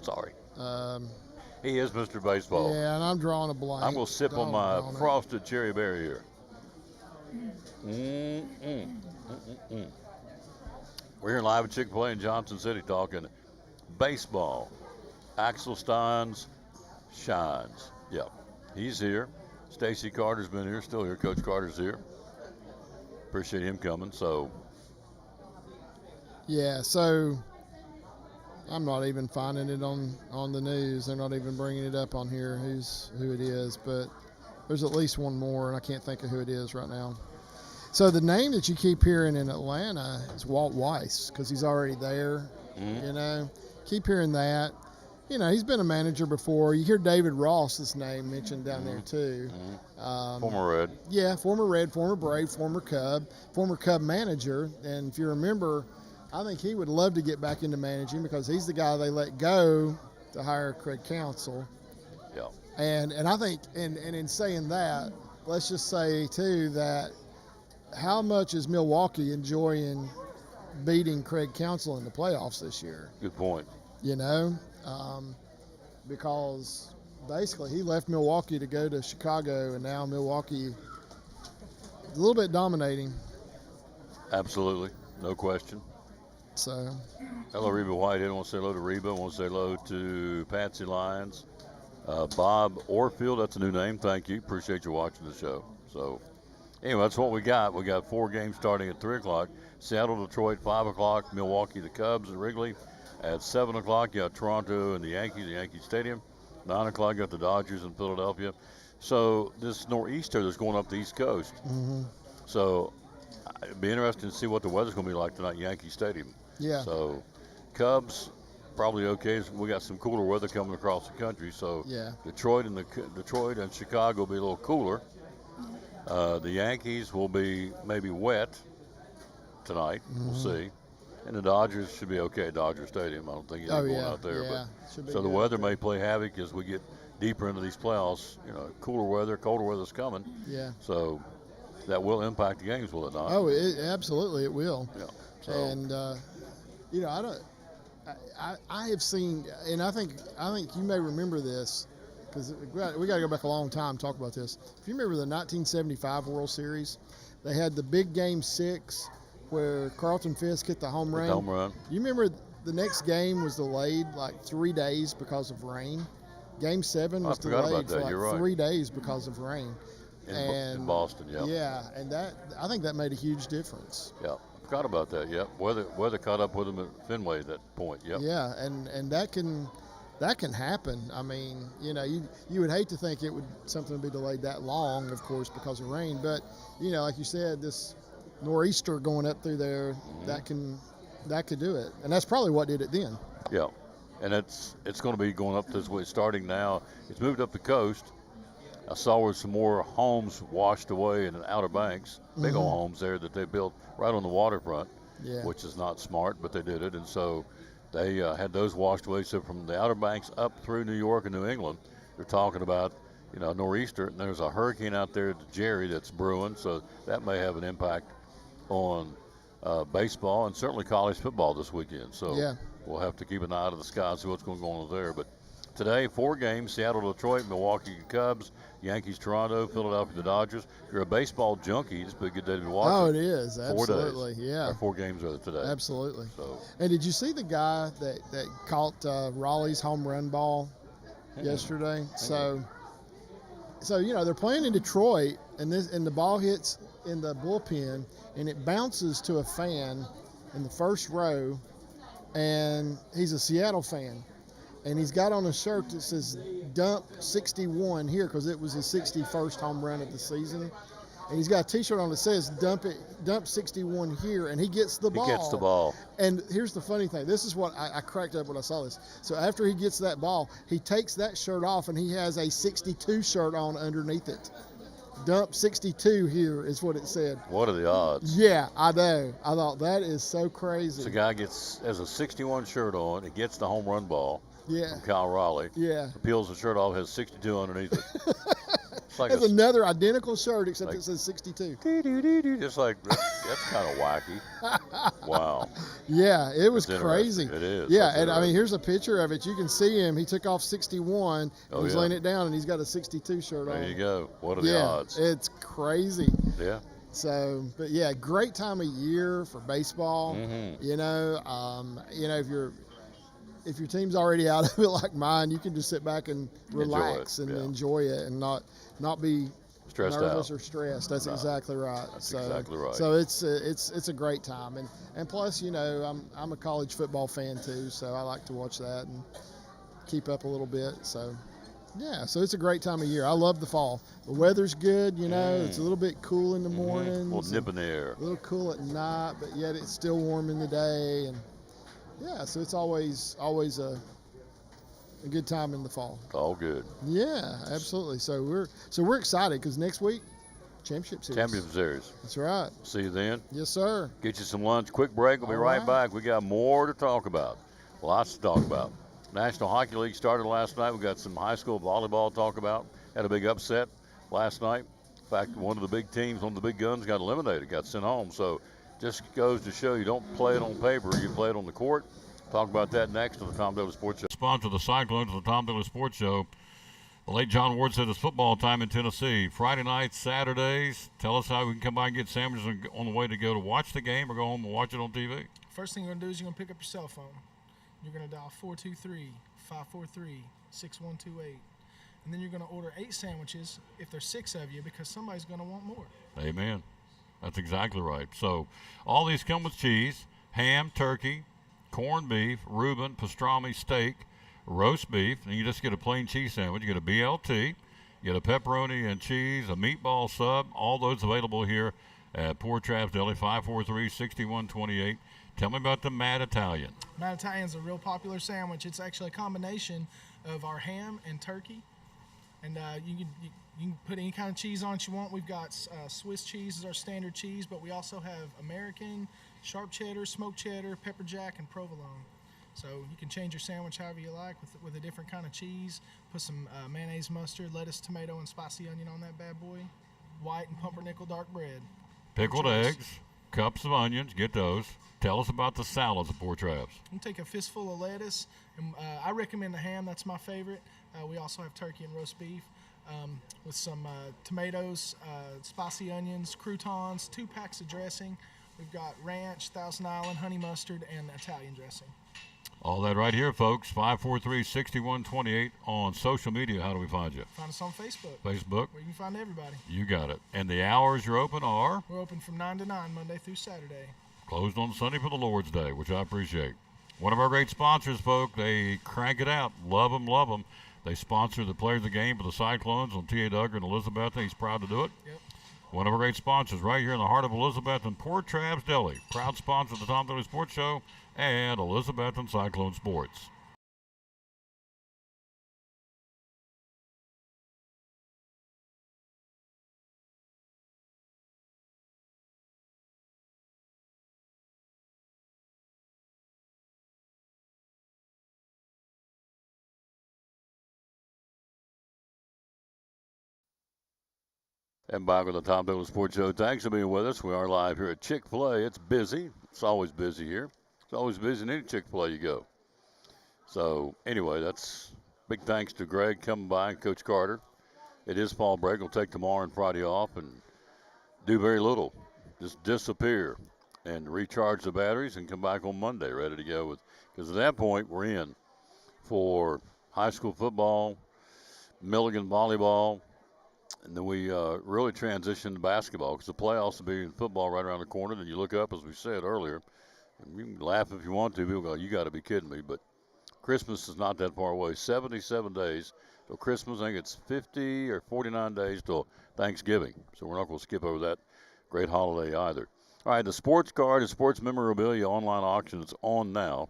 Sorry. He is Mr. Baseball. Yeah, and I'm drawing a blank. I'm going to sip on my frosted cherry berry here. We're here live at Chick-fil-A in Johnson City talking baseball. Axel Steins shines. Yep, he's here. Stacy Carter's been here, still here. Coach Carter's here. Appreciate him coming. So. Yeah, so I'm not even finding it on the news. They're not even bringing it up on here who it is, but there's at least one more, and I can't think of who it is right now. So the name that you keep hearing in Atlanta is Walt Weiss because he's already there. You know, keep hearing that. You know, he's been a manager before. You hear David Ross's name mentioned down there too. Former Red. Yeah, former Red, former Brave, former Cub manager. And if you remember, I think he would love to get back into managing because he's the guy they let go to hire Craig Counsell. Yeah. And I think, and in saying that, let's just say too that how much is Milwaukee enjoying beating Craig Counsell in the playoffs this year? Good point. You know, because basically he left Milwaukee to go to Chicago, and now Milwaukee a little bit dominating. Absolutely, no question. So, hello, Reba Whitehead. I want to say hello to Reba. I want to say hello to Patsy Lyons. Bob Orfield, that's a new name. Thank you. Appreciate you watching the show. So, anyway, that's what we got. We got 4 games starting at 3 o'clock. Seattle, Detroit, 5 o'clock. Milwaukee, the Cubs at Wrigley. At 7 o'clock, you got Toronto and the Yankee Stadium. 9 o'clock, you got the Dodgers in Philadelphia. So this nor'easter that's going up the East Coast. So it'd be interesting to see what the weather's going to be like tonight at Yankee Stadium. Yeah. So Cubs, probably okay. We got some cooler weather coming across the country. So yeah. Detroit and Chicago will be a little cooler. The Yankees will be maybe wet tonight. We'll see. And the Dodgers should be okay at Dodger Stadium. I don't think anything going out there. Yeah. But so the weather may play havoc as we get deeper into these playoffs. You know, cooler weather, colder weather's coming. Yeah. So that will impact the games, will it not? Oh, absolutely it will. Yeah. So. And you know, I have seen, and I think you may remember this. because we got to go back a long time to talk about this. If you remember the 1975 World Series, they had the big Game 6 where Carlton Fisk hit the home run. Home run. You remember the next game was delayed like 3 days because of rain. Game 7 was delayed for like 3 days because of rain. In Boston, yeah. Yeah, and I think that made a huge difference. Yeah, forgot about that. Yep, weather caught up with them at Fenway at that point. Yep. Yeah, and that can happen. I mean, you would hate to think something would be delayed that long, of course, because of rain. But like you said, this nor'easter going up through there, that could do it, and that's probably what did it then. Yeah, and it's going to be going up this way starting now. It's moved up the coast. I saw where some more homes washed away in the Outer Banks, big old homes there that they built right on the waterfront, which is not smart, but they did it. And so they had those washed away. So from the Outer Banks up through New York and New England, they're talking about, nor'easter. And there's a hurricane out there, Jerry, that's brewing. So that may have an impact on baseball and certainly college football this weekend. So we'll have to keep an eye to the sky and see what's going to go on there. But today, 4 games: Seattle, Detroit, Milwaukee Cubs, Yankees, Toronto, Philadelphia, the Dodgers. If you're a baseball junkie, it's been a good day to be watching. Oh, it is. 4 Absolutely. days. Yeah. 4 games are today. Absolutely. So. And did you see the guy that caught Raleigh's home run ball yesterday? So they're playing in Detroit, and the ball hits in the bullpen, and it bounces to a fan in the first row, and he's a Seattle fan. And he's got on a shirt that says dump 61 here because it was his 61st home run of the season. And he's got a T-shirt on that says dump 61 here, and he gets the ball. He gets the ball. And here's the funny thing. This is what I cracked up when I saw this. So after he gets that ball, he takes that shirt off, and he has a 62 shirt on underneath it. Dump 62 here is what it said. What are the odds? Yeah, I know. I thought that is so crazy. So the guy has a 61 shirt on. He gets the home run ball. Yeah. From Kyle Raleigh. Yeah. Peels the shirt off, has 62 underneath it. It's like It's another identical shirt except it says 62. Just like, that's kind of wacky. Wow. Yeah, it was That's crazy. It is. Yeah, and I mean, here's a picture of it. You can see him. He took off 61. And he's laying it down, and he's got a 62 shirt on. There you go. What are the odds? It's crazy. Yeah. So, but yeah, great time of year for baseball. If your team's already out of it like mine, you can just sit back and relax and enjoy it and not be stressed nervous out or stressed. That's exactly right. That's exactly right. So it's a great time, and plus, I'm a college football fan too, so I like to watch that and keep up a little bit. So yeah, so it's a great time of year. I love the fall. The weather's good, it's a little bit cool in the mornings. A little nip in the air. A little cool at night, but yet it's still warm in the day, and yeah, so it's always a good time in the fall. All good. Yeah, absolutely. So we're excited because next week, Championship Series. Championship Series. That's right. See you then. Yes, sir. Get you some lunch. Quick break. We'll be right back. We got more to talk about. Lots to talk about. National Hockey League started last night. We got some high school volleyball to talk about. Had a big upset last night. In fact, one of the big teams, one of the big guns, got eliminated, got sent home. So just goes to show you don't play it on paper, you play it on the court. Talk about that next on the Tom Daly Sports Show. Sponsor the Cyclones of the Tom Daly Sports Show. The late John Ward said it's football time in Tennessee. Friday nights, Saturdays. Tell us how we can come by and get sandwiches on the way to go to watch the game or go home and watch it on TV. First thing you're going to do is you're going to pick up your cell phone. You're going to dial 423-543-6128. And then you're going to order 8 sandwiches if there's 6 of you because somebody's going to want more. Amen. That's exactly right. So all these come with cheese, ham, turkey, corned beef, Reuben, pastrami, steak, roast beef, and you just get a plain cheese sandwich. You get a BLT, you get a pepperoni and cheese, a meatball sub, all those available here at Poor Traps Deli, 543-6128. Tell me about the Mad Italian. Mad Italian is a real popular sandwich. It's actually a combination of our ham and turkey. And you can put any kind of cheese on it you want. We've got Swiss cheese is our standard cheese, but we also have American, sharp cheddar, smoked cheddar, pepper jack, and provolone. So you can change your sandwich however you like with a different kind of cheese. Put some mayonnaise, mustard, lettuce, tomato, and spicy onion on that bad boy. White and pumpernickel dark bread. Pickled eggs. cups of onions. Get those. Tell us about the salads at Poor Traps. You take a fistful of lettuce, and I recommend the ham. That's my favorite. We also have turkey and roast beef with some tomatoes, spicy onions, croutons, 2 packs of dressing. We've got ranch, Thousand Island, honey mustard, and Italian dressing. All that right here, folks. 543-6128 on social media. How do we find you? Find us on Facebook. Facebook. Where you can find everybody. You got it. And the hours you're open are? We're open from 9 to 9, Monday through Saturday. Closed on Sunday for the Lord's Day, which I appreciate. One of our great sponsors, folks. They crank it out. Love them, love them. They sponsor the Players of the Game for the Cyclones on T.A. Duggar and Elizabethton. He's proud to do it. Yep. One of our great sponsors right here in the heart of Elizabethton, Poor Traps Deli. Proud sponsor of the Tom Dilley Sports Show and Elizabethton Cyclone Sports. And back with the Tom Dilley Sports Show. Thanks for being with us. We are live here at Chick-fil-A. It's busy. It's always busy here. It's always busy in any Chick-fil-A you go. So, anyway, that's big thanks to Greg coming by and Coach Carter. It is fall break. We'll take tomorrow and Friday off and do very little. Just disappear and recharge the batteries and come back on Monday ready to go. Because at that point, we're in for high school football, Milligan volleyball, and then we really transition to basketball because the playoffs will be in football right around the corner. Then you look up, as we said earlier, and you can laugh if you want to. People go, you got to be kidding me. But Christmas is not that far away. 77 days till Christmas. I think it's 50 or 49 days till Thanksgiving. So we're not going to skip over that great holiday either. All right, the sports card and sports memorabilia online auction is on now.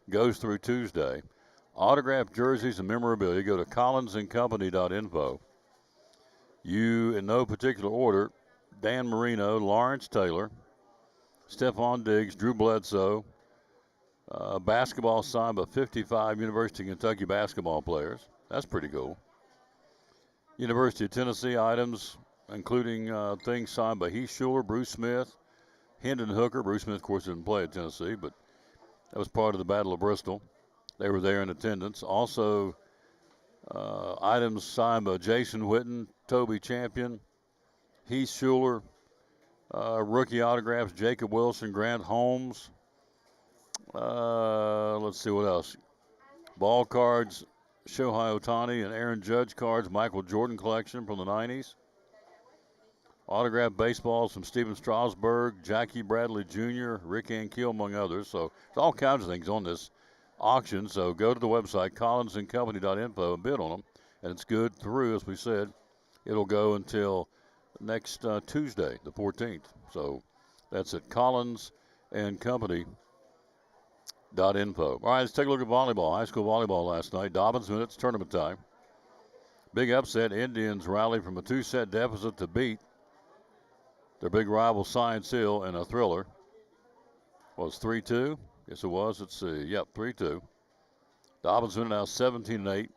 Goes through Tuesday. Autographed jerseys and memorabilia. Go to collinsandcompany.info. You, in no particular order, Dan Marino, Lawrence Taylor, Stephon Diggs, Drew Bledsoe, basketball signed by 55 University of Kentucky basketball players. That's pretty cool. University of Tennessee items, including things signed by Heath Schuler, Bruce Smith, Hendon Hooker. Bruce Smith, of course, didn't play at Tennessee, but that was part of the Battle of Bristol. They were there in attendance. Also, items signed by Jason Witten, Toby Champion, Heath Schuler, rookie autographs, Jacob Wilson, Grant Holmes. Let's see what else. Ball cards, Shohei Ohtani and Aaron Judge cards, Michael Jordan collection from the 90s. Autographed baseballs from Steven Strasburg, Jackie Bradley Jr., Rick Ankiel, among others. So there's all kinds of things on this auction. So go to the website, collinsandcompany.info, and bid on them. And it's good through, as we said, it'll go until next Tuesday, the 14th. So that's at collinsandcompany.info. All right, let's take a look at volleyball. High school volleyball last night. Dobbins minutes, tournament time. Big upset. Indians rally from a 2-set deficit to beat their big rival Science Hill in a thriller. Was 3-2? Yes, it was. Let's see. Yep, 3-2. Dobbins winning now 17-8.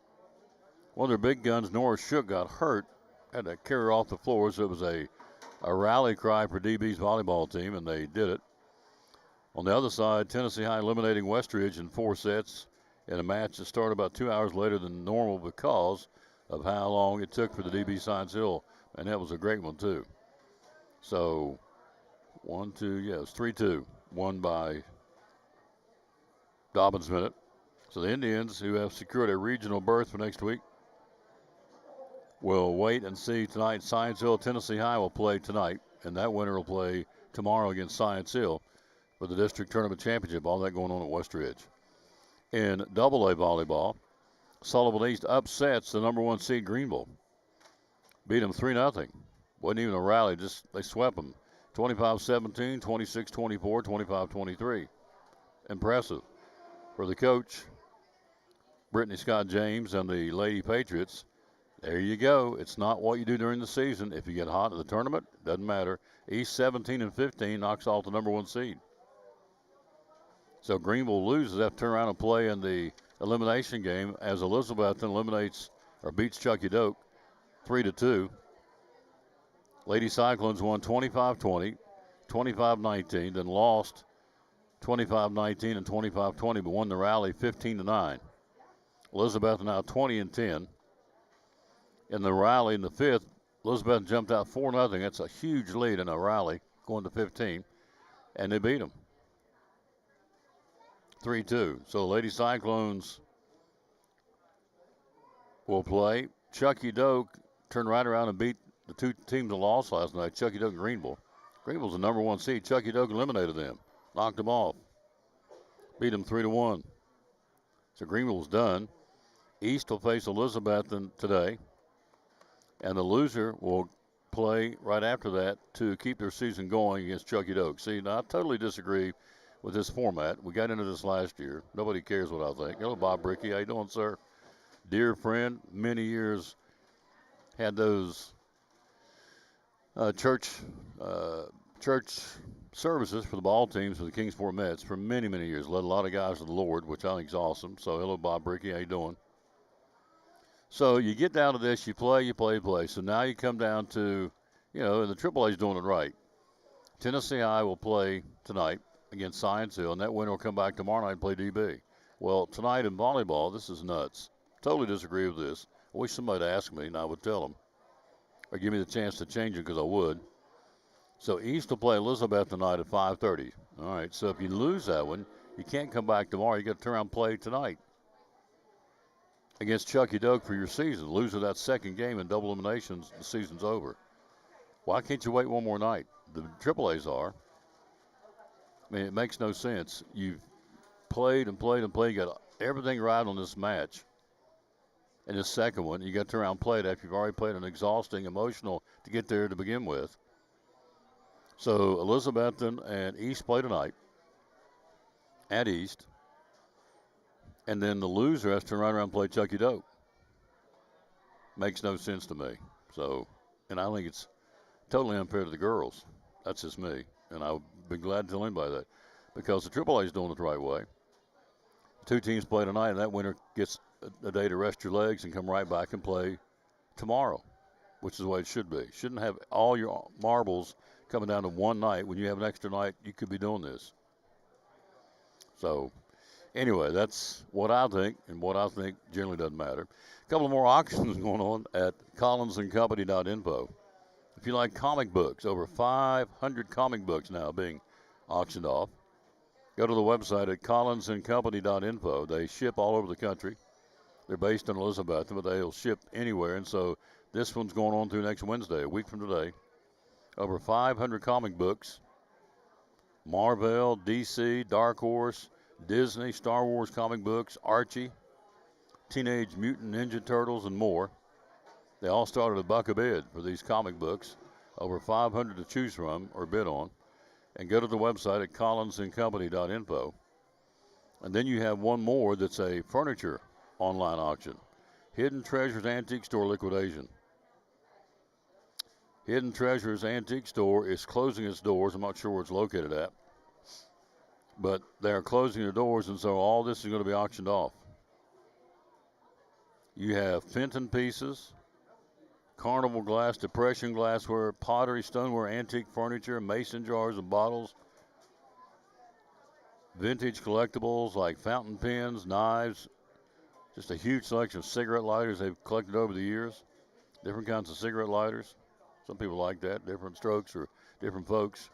One of their big guns, Norris Shook, got hurt. Had to carry her off the floor, so it was a rally cry for DB's volleyball team, and they did it. On the other side, Tennessee High eliminating Westridge in 4 sets in a match that started about 2 hours later than normal because of how long it took for the DB Science Hill, and that was a great one, too. So, 1-2, yeah, it was 3-2, won by Dobbins minute. So the Indians, who have secured a regional berth for next week, will wait and see tonight. Science Hill, Tennessee High will play tonight, and that winner will play tomorrow against Science Hill for the district tournament championship. All that going on at Westridge. In AA volleyball, Sullivan East upsets the number 1 seed Greenville. Beat them 3-0. Wasn't even a rally, just they swept them. 25-17, 26-24, 25-23. Impressive. For the coach, Brittany Scott James and the Lady Patriots, there you go. It's not what you do during the season. If you get hot in the tournament, doesn't matter. East 17-15 knocks off the number 1 seed. So Greenville loses, have to turn around and play in the elimination game as Elizabethton eliminates or beats Chucky Doak 3-2. Lady Cyclones won 25-20. 25-19, then lost 25-19 and 25-20, but won the rally 15-9. Elizabethton now 20-10. In the rally in the fifth, Elizabethton jumped out 4-0. That's a huge lead in a rally going to 15, and they beat them 3-2. So the Lady Cyclones will play. Chucky Doak turned right around and beat the two teams that lost last night, Chucky Doak and Greenville. Greenville's the number one seed. Chucky Doak eliminated them, knocked them off, beat them 3-1. So Greenville's done. East will face Elizabethton today, and the loser will play right after that to keep their season going against Chucky Doak. See, now I totally disagree with this format. We got into this last year. Nobody cares what I think. Hello, Bob Bricky. How you doing, sir? Dear friend, many years had those church services for the ball teams for the Kingsport Mets for many, many years. Led a lot of guys to the Lord, which I think is awesome. So, hello, Bob Bricky. How you doing? So, you get down to this. You play. So, now you come down to, and the AAA's doing it right. Tennessee High will play tonight against Science Hill, and that winner will come back tomorrow night and play DB. Well, tonight in volleyball, this is nuts. Totally disagree with this. I wish somebody would ask me, and I would tell them. Or give me the chance to change it because I would. So East will play Elizabeth tonight at 5:30. All right, so if you lose that one, you can't come back tomorrow. You got to turn around and play tonight against Chucky Doak for your season. Lose that second game in double eliminations, the season's over. Why can't you wait one more night? The AAAs are. I mean, it makes no sense. You've played. You got everything right on this match. And this second one, you got to turn around and play it after you've already played an exhausting, emotional to get there to begin with. So Elizabethton and East play tonight at East. And then the loser has to turn right around and play Chucky Doak. Makes no sense to me. So, and I think it's totally unfair to the girls. That's just me. And I would be glad to tell anybody that. Because the AAA is doing it the right way. Two teams play tonight, and that winner gets a day to rest your legs and come right back and play tomorrow, which is the way it should be. Shouldn't have all your marbles coming down to one night. When you have an extra night, you could be doing this. So, anyway, that's what I think, and what I think generally doesn't matter. A couple of more auctions going on at collinsandcompany.info. If you like comic books, over 500 comic books now being auctioned off. Go to the website at collinsandcompany.info. They ship all over the country. They're based in Elizabethton, but they'll ship anywhere. And so this one's going on through next Wednesday, a week from today. Over 500 comic books. Marvel, DC, Dark Horse, Disney, Star Wars comic books, Archie, Teenage Mutant Ninja Turtles, and more. They all started a buck a bid for these comic books. Over 500 to choose from or bid on. And go to the website at collinsandcompany.info. And then you have one more that's a furniture online auction. Hidden Treasures Antique Store liquidation. Hidden Treasures Antique Store is closing its doors. I'm not sure where it's located at. But they're closing their doors, and so all this is going to be auctioned off. You have Fenton pieces, Carnival glass, Depression glassware, pottery, stoneware, antique furniture, mason jars and bottles, vintage collectibles like fountain pens, knives, just a huge selection of cigarette lighters they've collected over the years, different kinds of cigarette lighters. Some people like that, different strokes or different folks.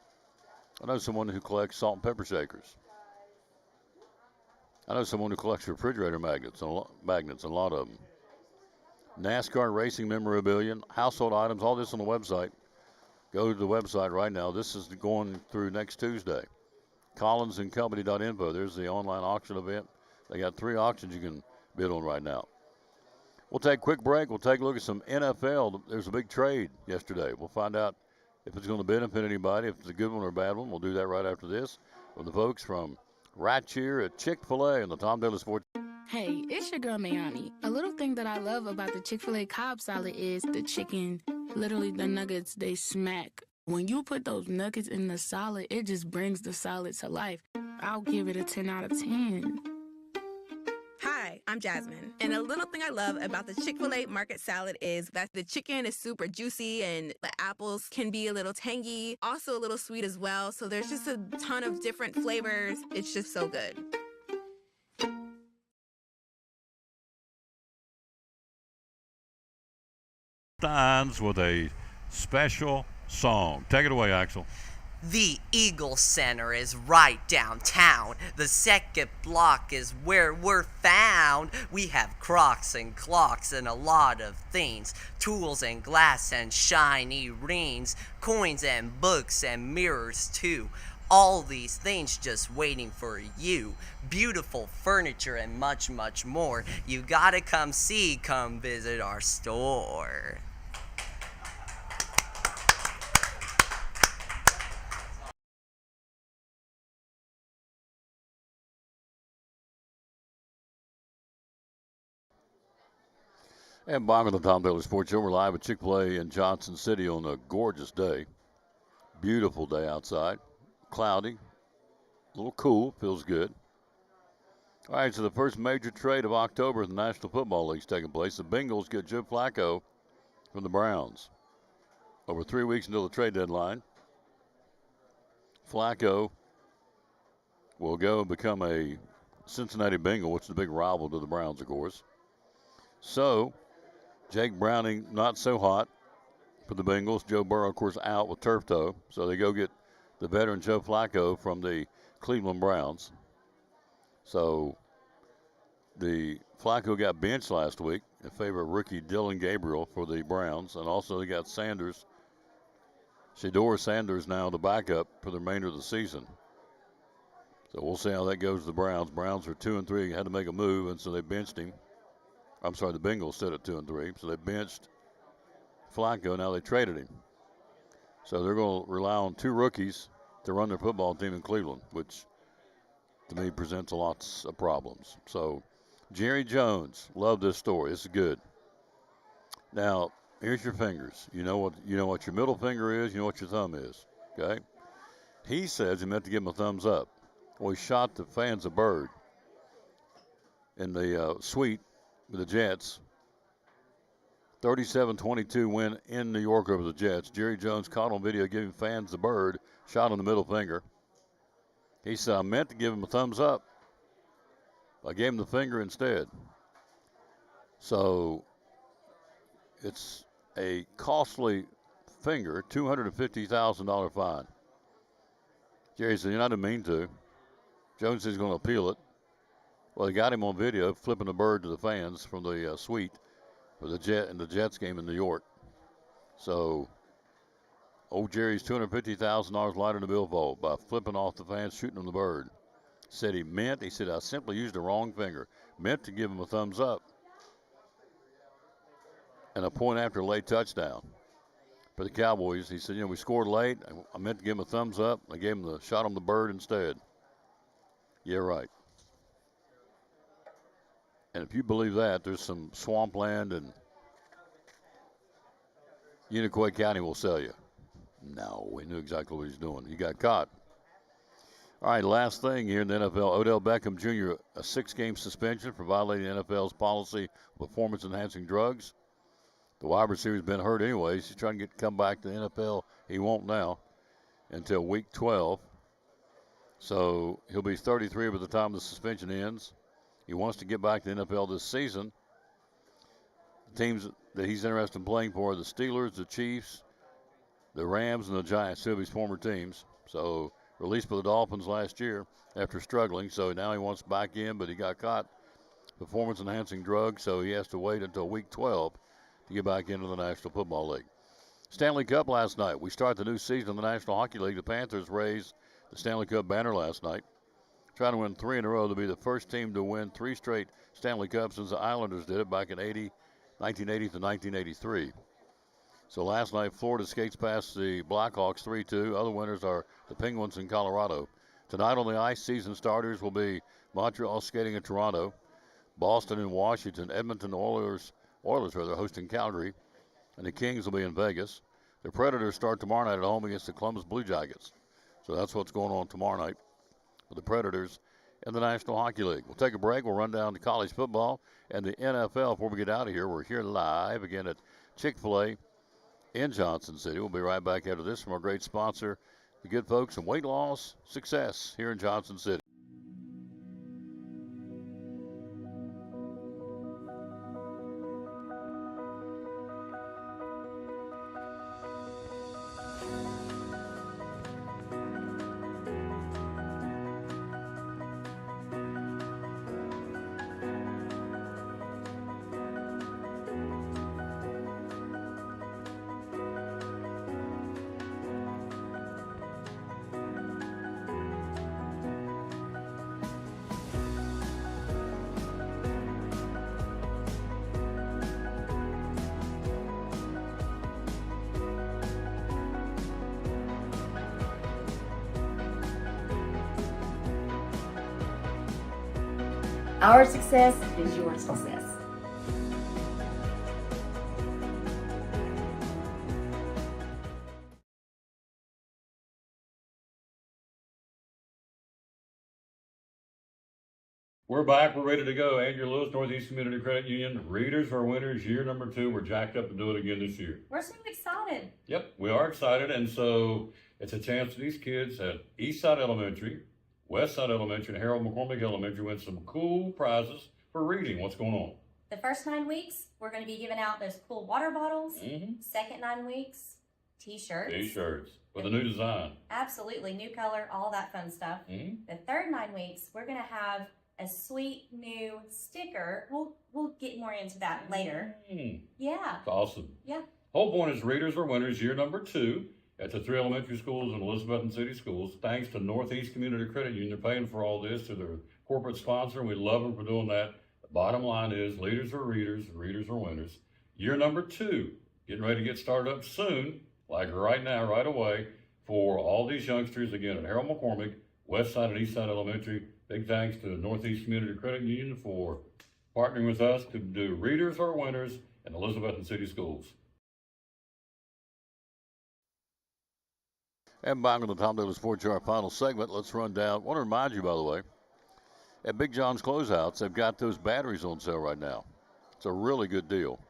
I know someone who collects salt and pepper shakers. I know someone who collects refrigerator magnets, a lot of them. NASCAR racing memorabilia, household items, all this on the website. Go to the website right now. This is going through next Tuesday. collinsandcompany.info. There's the online auction event. They got 3 auctions you can bid on right now. We'll take a quick break. We'll take a look at some NFL. There's a big trade yesterday. We'll find out if it's going to benefit anybody, if it's a good one or a bad one. We'll do that right after this with the folks from right here at Chick-fil-A and the Tom Daly Sports. Hey, it's your girl Mayani. A little thing that I love about the Chick-fil-A Cobb salad is the chicken, literally the nuggets, they smack. When you put those nuggets in the salad, it just brings the salad to life. I'll give it a 10 out of 10. Hi, I'm Jasmine. And a little thing I love about the Chick-fil-A market salad is that the chicken is super juicy and the apples can be a little tangy, also a little sweet as well. So there's just a ton of different flavors. It's just so good. Steins with a special song. Take it away, Axel. The Eagle Center is right downtown. The second block is where we're found. We have crocs and clocks and a lot of things. Tools and glass and shiny rings. Coins and books and mirrors too. All these things just waiting for you. Beautiful furniture and much, much more. You gotta come visit our store. And back on the Tom Daly Sports Show, we're live at Chick-fil-A in Johnson City on a gorgeous day. Beautiful day outside. Cloudy. A little cool. Feels good. All right, so the first major trade of October in the National Football League is taking place. The Bengals get Joe Flacco from the Browns. Over 3 weeks until the trade deadline, Flacco will go and become a Cincinnati Bengal, which is a big rival to the Browns, of course. So, Jake Browning not so hot for the Bengals. Joe Burrow, of course, out with turf toe. So they go get the veteran Joe Flacco from the Cleveland Browns. So the Flacco got benched last week in favor of rookie Dylan Gabriel for the Browns. And also they got Sanders, Shedeur Sanders now the backup for the remainder of the season. So we'll see how that goes to the Browns. Browns are 2-3, had to make a move, and so they benched him. I'm sorry, the Bengals sit at 2-3, so they benched Flacco. Now they traded him. So they're going to rely on two rookies to run their football team in Cleveland, which to me presents lots of problems. So Jerry Jones, love this story. This is good. Now, here's your fingers. You know what your middle finger is, you know what your thumb is. Okay? He says he meant to give him a thumbs up. Well, he shot the fans a bird in the suite with the Jets. 37-22 win in New York over the Jets. Jerry Jones caught on video giving fans the bird, shot on the middle finger. He said, I meant to give him a thumbs up. I gave him the finger instead. So it's a costly finger, $250,000 fine. Jerry said, I didn't mean to. Jones says he's going to appeal it. Well, they got him on video flipping the bird to the fans from the suite for the Jets game in New York. So old Jerry's $250,000 lighter in the billfold by flipping off the fans, shooting them the bird. He said, I simply used the wrong finger. Meant to give him a thumbs up. And a point after late touchdown for the Cowboys. He said, we scored late. I meant to give him a thumbs up. I gave him the shot on the bird instead. Yeah, right. And if you believe that, there's some swampland and Unicoi County will sell you. No, he knew exactly what he's doing. He got caught. All right, last thing here in the NFL. Odell Beckham Jr., a 6-game suspension for violating the NFL's policy of performance-enhancing drugs. The wide receiver's been hurt anyways. He's trying to come back to the NFL. He won't now until week 12. So he'll be 33 by the time the suspension ends. He wants to get back to the NFL this season. The teams that he's interested in playing for are the Steelers, the Chiefs, the Rams, and the Giants, two of his former teams. So released by the Dolphins last year after struggling. So now he wants back in, but he got caught performance-enhancing drugs, so he has to wait until week 12 to get back into the National Football League. Stanley Cup last night. We start the new season in the National Hockey League. The Panthers raised the Stanley Cup banner last night, trying to win 3 in a row to be the first team to win 3 straight Stanley Cups since the Islanders did it back in 1980 to 1983. So last night, Florida skates past the Blackhawks 3-2. Other winners are the Penguins in Colorado. Tonight on the ice, season starters will be Montreal skating in Toronto, Boston and Washington, Edmonton Oilers hosting Calgary, and the Kings will be in Vegas. The Predators start tomorrow night at home against the Columbus Blue Jackets. So that's what's going on tomorrow night for the Predators in the National Hockey League. We'll take a break. We'll run down to college football and the NFL before we get out of here. We're here live again at Chick-fil-A in Johnson City. We'll be right back after this from our great sponsor, the good folks from Weight Loss Success here in Johnson City. Our success is your success. We're back. We're ready to go. Andrew Lewis, Northeast Community Credit Union. Readers are winners. Year number 2. We're jacked up to do it again this year. We're so excited. Yep, we are excited. And so it's a chance for these kids at Eastside Elementary, Westside Elementary, and Harold McCormick Elementary win some cool prizes for reading. What's going on? The first 9 weeks, we're going to be giving out those cool water bottles. Mm-hmm. Second 9 weeks, t-shirts. T-shirts with a new design. Absolutely, new color, all that fun stuff. Mm-hmm. The third 9 weeks, we're going to have a sweet new sticker. We'll get more into that later. Mm. Yeah. That's awesome. Yeah. Whole point is readers are winners. Year number 2 at the 3 elementary schools and Elizabethton City Schools. Thanks to Northeast Community Credit Union. They're paying for all this to their corporate sponsor, and we love them for doing that. The bottom line is leaders are readers, readers are winners. Year number 2, getting ready to get started up soon, like right now, right away, for all these youngsters, again, at Harold McCormick, Westside and Eastside Elementary. Big thanks to Northeast Community Credit Union for partnering with us to do Readers Are Winners in Elizabethton City Schools. And back on the Tom Daly Sports Yard final segment, let's run down. I want to remind you, by the way, at Big John's Closeouts, they've got those batteries on sale right now. It's a really good deal.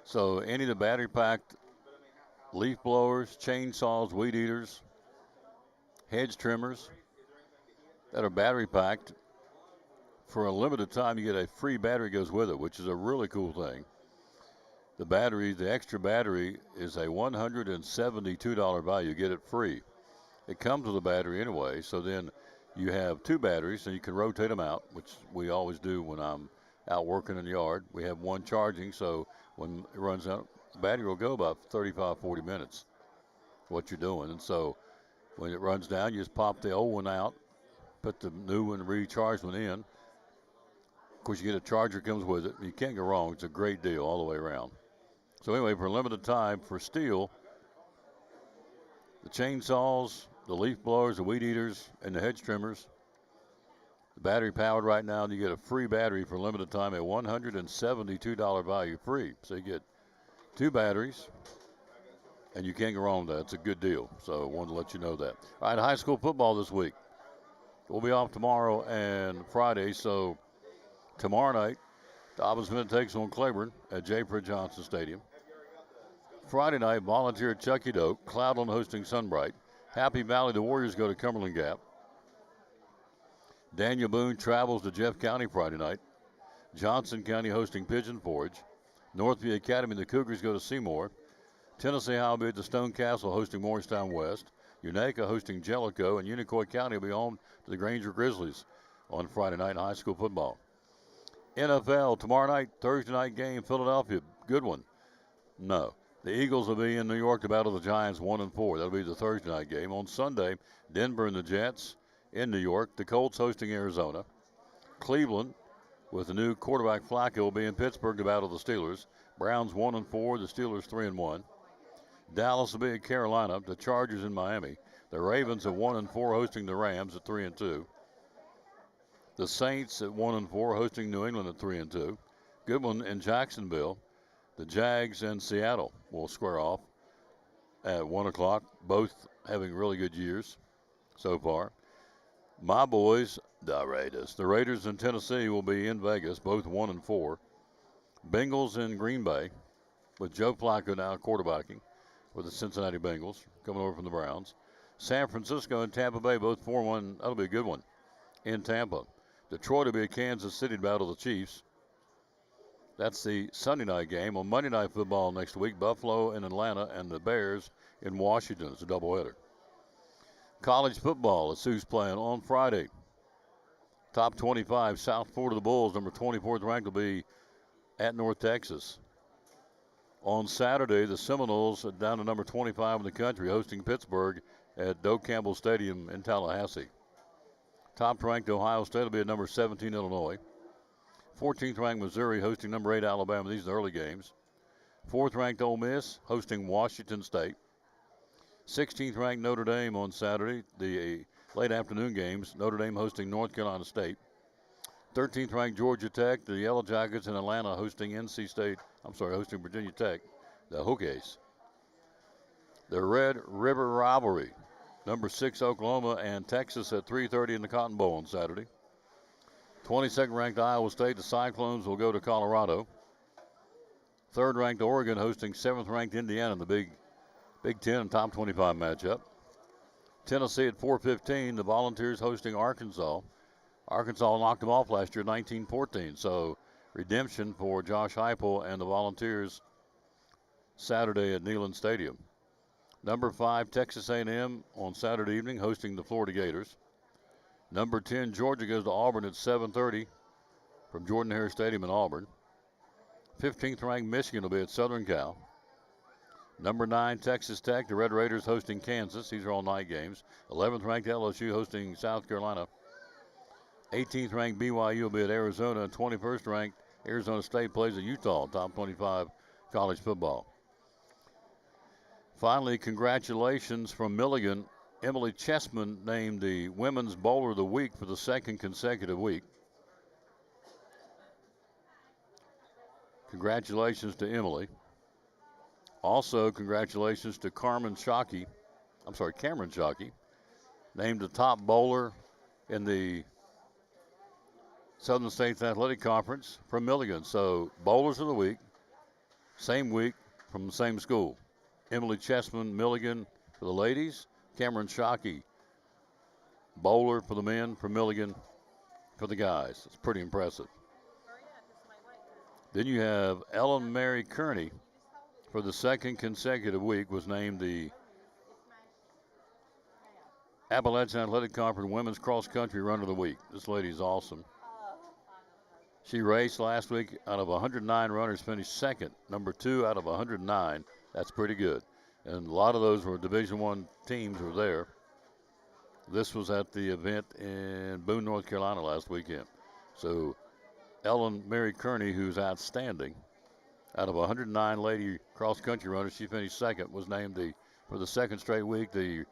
So any of the battery-packed leaf blowers, chainsaws, weed eaters, hedge trimmers that are battery-packed, for a limited time, you get a free battery goes with it, which is a really cool thing. The battery, the extra battery, is a $172 value. You get it free. It comes with a battery anyway, so then you have 2 batteries, and you can rotate them out, which we always do when I'm out working in the yard. We have one charging, so when it runs out, the battery will go about 35, 40 minutes, what you're doing. And so when it runs down, you just pop the old one out, put the new one, recharged one in. Of course, you get a charger comes with it. You can't go wrong. It's a great deal all the way around. So anyway, for a limited time, for steel, the chainsaws, the leaf blowers, the weed eaters, and the hedge trimmers, the battery powered right now, and you get a free battery for a limited time at $172 value free. So you get 2 batteries, and you can't go wrong with that. It's a good deal. So I wanted to let you know that. All right, high school football this week. We'll be off tomorrow and Friday, so tomorrow night, Dobbins Minute takes on Claiborne at J. Fred Johnson Stadium. Friday night, Volunteer at Chucky Doak, Cloudland hosting Sunbright. Happy Valley, the Warriors go to Cumberland Gap. Daniel Boone travels to Jeff County Friday night. Johnson County hosting Pigeon Forge. Northview Academy, the Cougars go to Seymour. Tennessee Howell at the Stone Castle hosting Morristown West. Unaka hosting Jellicoe, and Unicoi County will be home to the Granger Grizzlies on Friday night in high school football. NFL tomorrow night, Thursday night game, Philadelphia, good one. No. The Eagles will be in New York to battle the Giants 1-4. That'll be the Thursday night game. On Sunday, Denver and the Jets in New York. The Colts hosting Arizona. Cleveland, with the new quarterback Flacco, will be in Pittsburgh to battle the Steelers. Browns 1-4, the Steelers 3-1. Dallas will be at Carolina. The Chargers in Miami. The Ravens at 1-4 hosting the Rams at 3-2. The Saints at 1-4 hosting New England at 3-2. Good one in Jacksonville. The Jags and Seattle will square off at 1 o'clock, both having really good years so far. My boys, the Raiders. The Raiders in Tennessee will be in Vegas, both 1-4. Bengals in Green Bay, with Joe Flacco now quarterbacking with the Cincinnati Bengals, coming over from the Browns. San Francisco and Tampa Bay, both 4-1. That'll be a good one in Tampa. Detroit will be at Kansas City to battle the Chiefs. That's the Sunday night game. On Monday Night Football next week, Buffalo in Atlanta and the Bears in Washington. It's a doubleheader. College football, let's see who's playing on Friday. Top 25, South Florida, the Bulls, number 24th ranked, will be at North Texas. On Saturday, the Seminoles are down to number 25 in the country, hosting Pittsburgh at Doak Campbell Stadium in Tallahassee. Top ranked Ohio State will be at number 17, Illinois. 14th ranked Missouri hosting number 8 Alabama. These are the early games. 4th ranked Ole Miss hosting Washington State. 16th ranked Notre Dame on Saturday, the late afternoon games. Notre Dame hosting North Carolina State. 13th ranked Georgia Tech, the Yellow Jackets in Atlanta hosting hosting Virginia Tech, the Hokies. The Red River Rivalry, number 6 Oklahoma and Texas at 3:30 in the Cotton Bowl on Saturday. 22nd ranked Iowa State, the Cyclones will go to Colorado. 3rd ranked Oregon hosting 7th ranked Indiana in the Big Ten and top 25 matchup. Tennessee at 4:15, the Volunteers hosting Arkansas. Arkansas knocked them off last year, 19-14. So redemption for Josh Heupel and the Volunteers Saturday at Neyland Stadium. Number 5, Texas A&M on Saturday evening hosting the Florida Gators. Number 10, Georgia goes to Auburn at 7:30 from Jordan-Hare Stadium in Auburn. 15th ranked Michigan will be at Southern Cal. Number 9, Texas Tech, the Red Raiders hosting Kansas. These are all night games. 11th ranked LSU hosting South Carolina. 18th ranked BYU will be at Arizona. And 21st ranked Arizona State plays at Utah, top 25 college football. Finally, congratulations from Milligan. Emily Chessman named the Women's Bowler of the Week for the second consecutive week. Congratulations to Emily. Also, congratulations to Cameron Shockey, named the top bowler in the Southern States Athletic Conference from Milligan. So, bowlers of the week, same week from the same school. Emily Chessman, Milligan for the ladies. Cameron Shockey, bowler for the men from Milligan for the guys. It's pretty impressive. Then you have Ellen Mary Kearney, for the second consecutive week, was named the Appalachian Athletic Conference Women's Cross Country Runner of the Week. This lady is awesome. She raced last week. Out of 109 runners, finished second, number 2 out of 109. That's pretty good. And a lot of those were Division I teams were there. This was at the event in Boone, North Carolina last weekend. So Ellen Mary Kearney, who's outstanding, out of 109 lady cross-country runners, she finished second, was named for the second straight week, the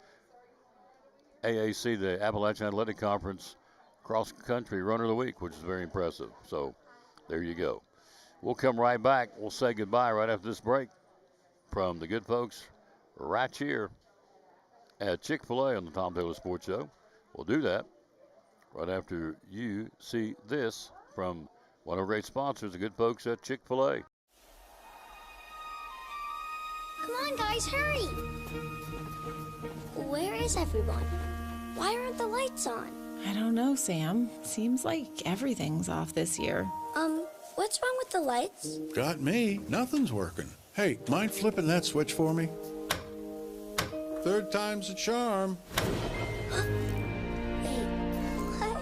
AAC, the Appalachian Athletic Conference Cross-Country Runner of the Week, which is very impressive. So there you go. We'll come right back. We'll say goodbye right after this break from the good folks right here at Chick-fil-A on the Tom Taylor Sports Show. We'll do that right after you see this from one of our great sponsors, the good folks at Chick-fil-A. Come on, guys, hurry! Where is everyone? Why aren't the lights on? I don't know, Sam. Seems like everything's off this year. What's wrong with the lights? Got me. Nothing's working. Hey, mind flipping that switch for me? Third time's a charm. Wait, what?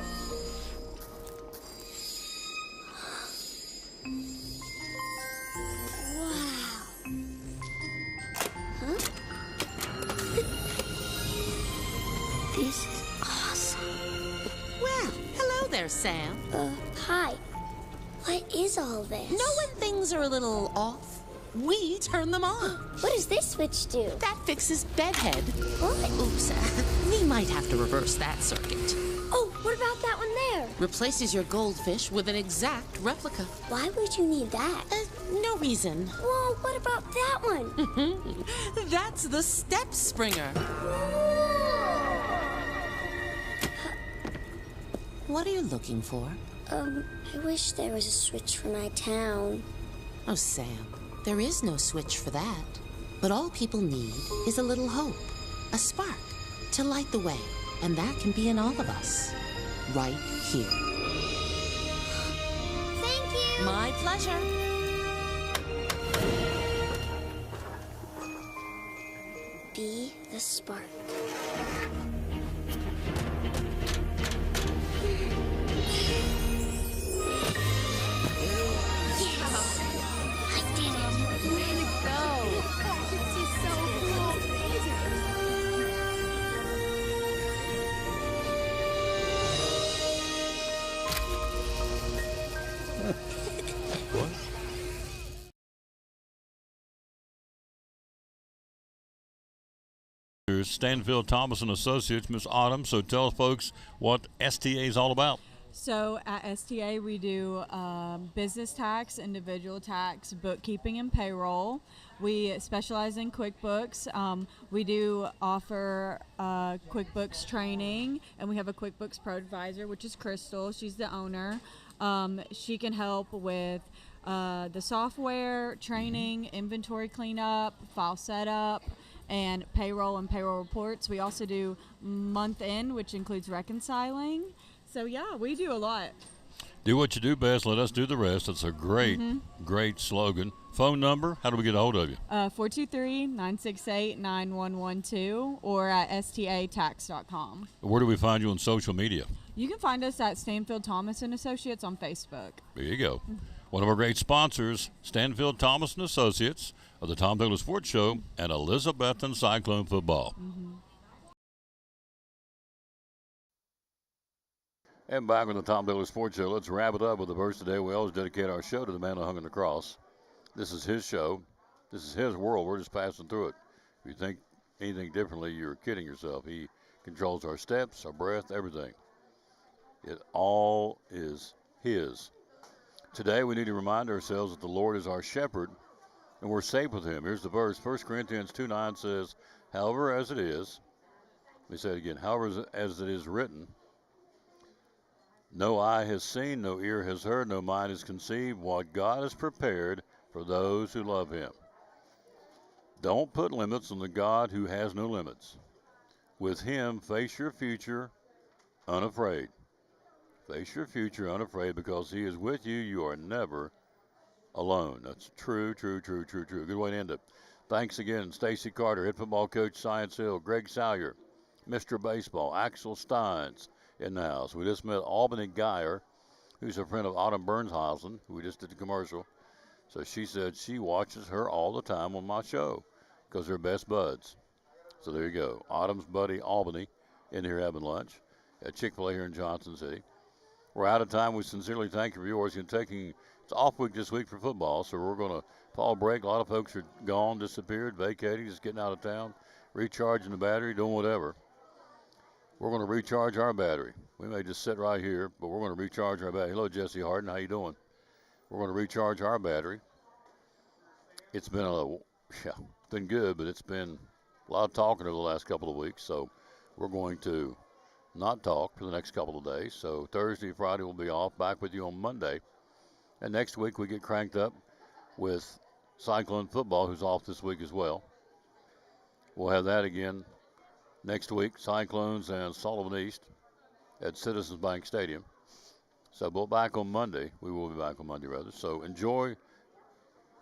Wow. Huh? This is awesome. Well, hello there, Sam. Hi. What is all this? Know when things are a little off? We turn them on. What does this switch do? That fixes bedhead. What? Oops, we might have to reverse that circuit. Oh, what about that one there? Replaces your goldfish with an exact replica. Why would you need that? No reason. Well, what about that one? That's the step springer. What are you looking for? I wish there was a switch for my town. Oh, Sam, there is no switch for that. But all people need is a little hope, a spark, to light the way. And that can be in all of us, right here. Thank you! My pleasure. Be the spark. Stanfield Thomas and Associates, Miss Autumn. So tell folks what STA is all about. So at STA we do business tax, individual tax, bookkeeping, and payroll. We specialize in QuickBooks. We do offer QuickBooks training, and we have a QuickBooks Pro Advisor, which is Crystal. She's the owner. She can help with the software, training, inventory cleanup, file setup, and payroll reports. We also do month end, which includes reconciling. So yeah, we do a lot. Do what you do best. Let us do the rest. It's a great, great slogan. Phone number, how do we get a hold of you? 423-968-9112 or at statax.com. Where do we find you on social media? You can find us at Stanfield Thomas and Associates on Facebook. There you go. One of our great sponsors, Stanfield Thomas and Associates of the Tom Douglas Sports Show and Elizabethton Cyclone Football. And back on the Tom Douglas Sports Show, let's wrap it up with the verse today. We always dedicate our show to the man who hung on the cross. This is his show. This is his world. We're just passing through it. If you think anything differently, you're kidding yourself. He controls our steps, our breath, everything. It all is his. Today, we need to remind ourselves that the Lord is our shepherd, and we're safe with him. Here's the verse. 1 Corinthians 2:9 says, however, as it is, let me say it again, however, as it is written, no eye has seen, no ear has heard, no mind has conceived what God has prepared for those who love him. Don't put limits on the God who has no limits. With him, face your future unafraid. Face your future unafraid because he is with you. You are never alone. That's true, true, true, true, true. Good way to end it. Thanks again, Stacy Carter, head football coach, Science Hill, Greg Salyer, Mr. Baseball, Axel Steins in the house. We just met Albany Geyer, who's a friend of Autumn Bernshausen, who we just did the commercial. So she said she watches her all the time on my show because they're best buds. So there you go. Autumn's buddy Albany in here having lunch at Chick-fil-A here in Johnson City. We're out of time. We sincerely thank you for yours. It's off week this week for football, so we're going to fall break. A lot of folks are gone, disappeared, vacating, just getting out of town, recharging the battery, doing whatever. We're going to recharge our battery. We may just sit right here, but we're going to recharge our battery. Hello, Jesse Harden. How you doing? We're going to recharge our battery. It's been been good, but it's been a lot of talking over the last couple of weeks, so we're going to not talk for the next couple of days. So Thursday, Friday will be off. Back with you on Monday. And next week we get cranked up with Cyclone football, who's off this week as well. We'll have that again next week, Cyclones and Sullivan East at Citizens Bank Stadium. So we'll be back on Monday. We will be back on Monday, rather. So enjoy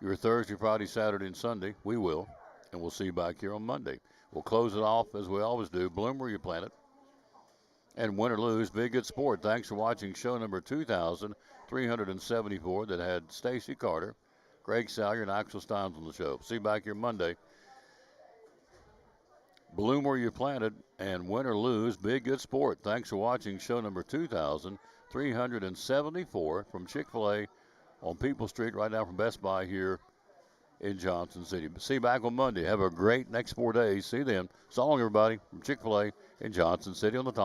your Thursday, Friday, Saturday, and Sunday. We will. And we'll see you back here on Monday. We'll close it off as we always do. Bloom where you plant it. And win or lose, be a good sport. Thanks for watching show number 2,374 that had Stacy Carter, Greg Salyer, and Axel Steins on the show. See you back here Monday. Bloom where you planted, and win or lose, be a good sport. Thanks for watching show number 2,374 from Chick-fil-A on People Street, right now from Best Buy here in Johnson City. See you back on Monday. Have a great next 4 days. See you then. So long, everybody, from Chick-fil-A in Johnson City on the top.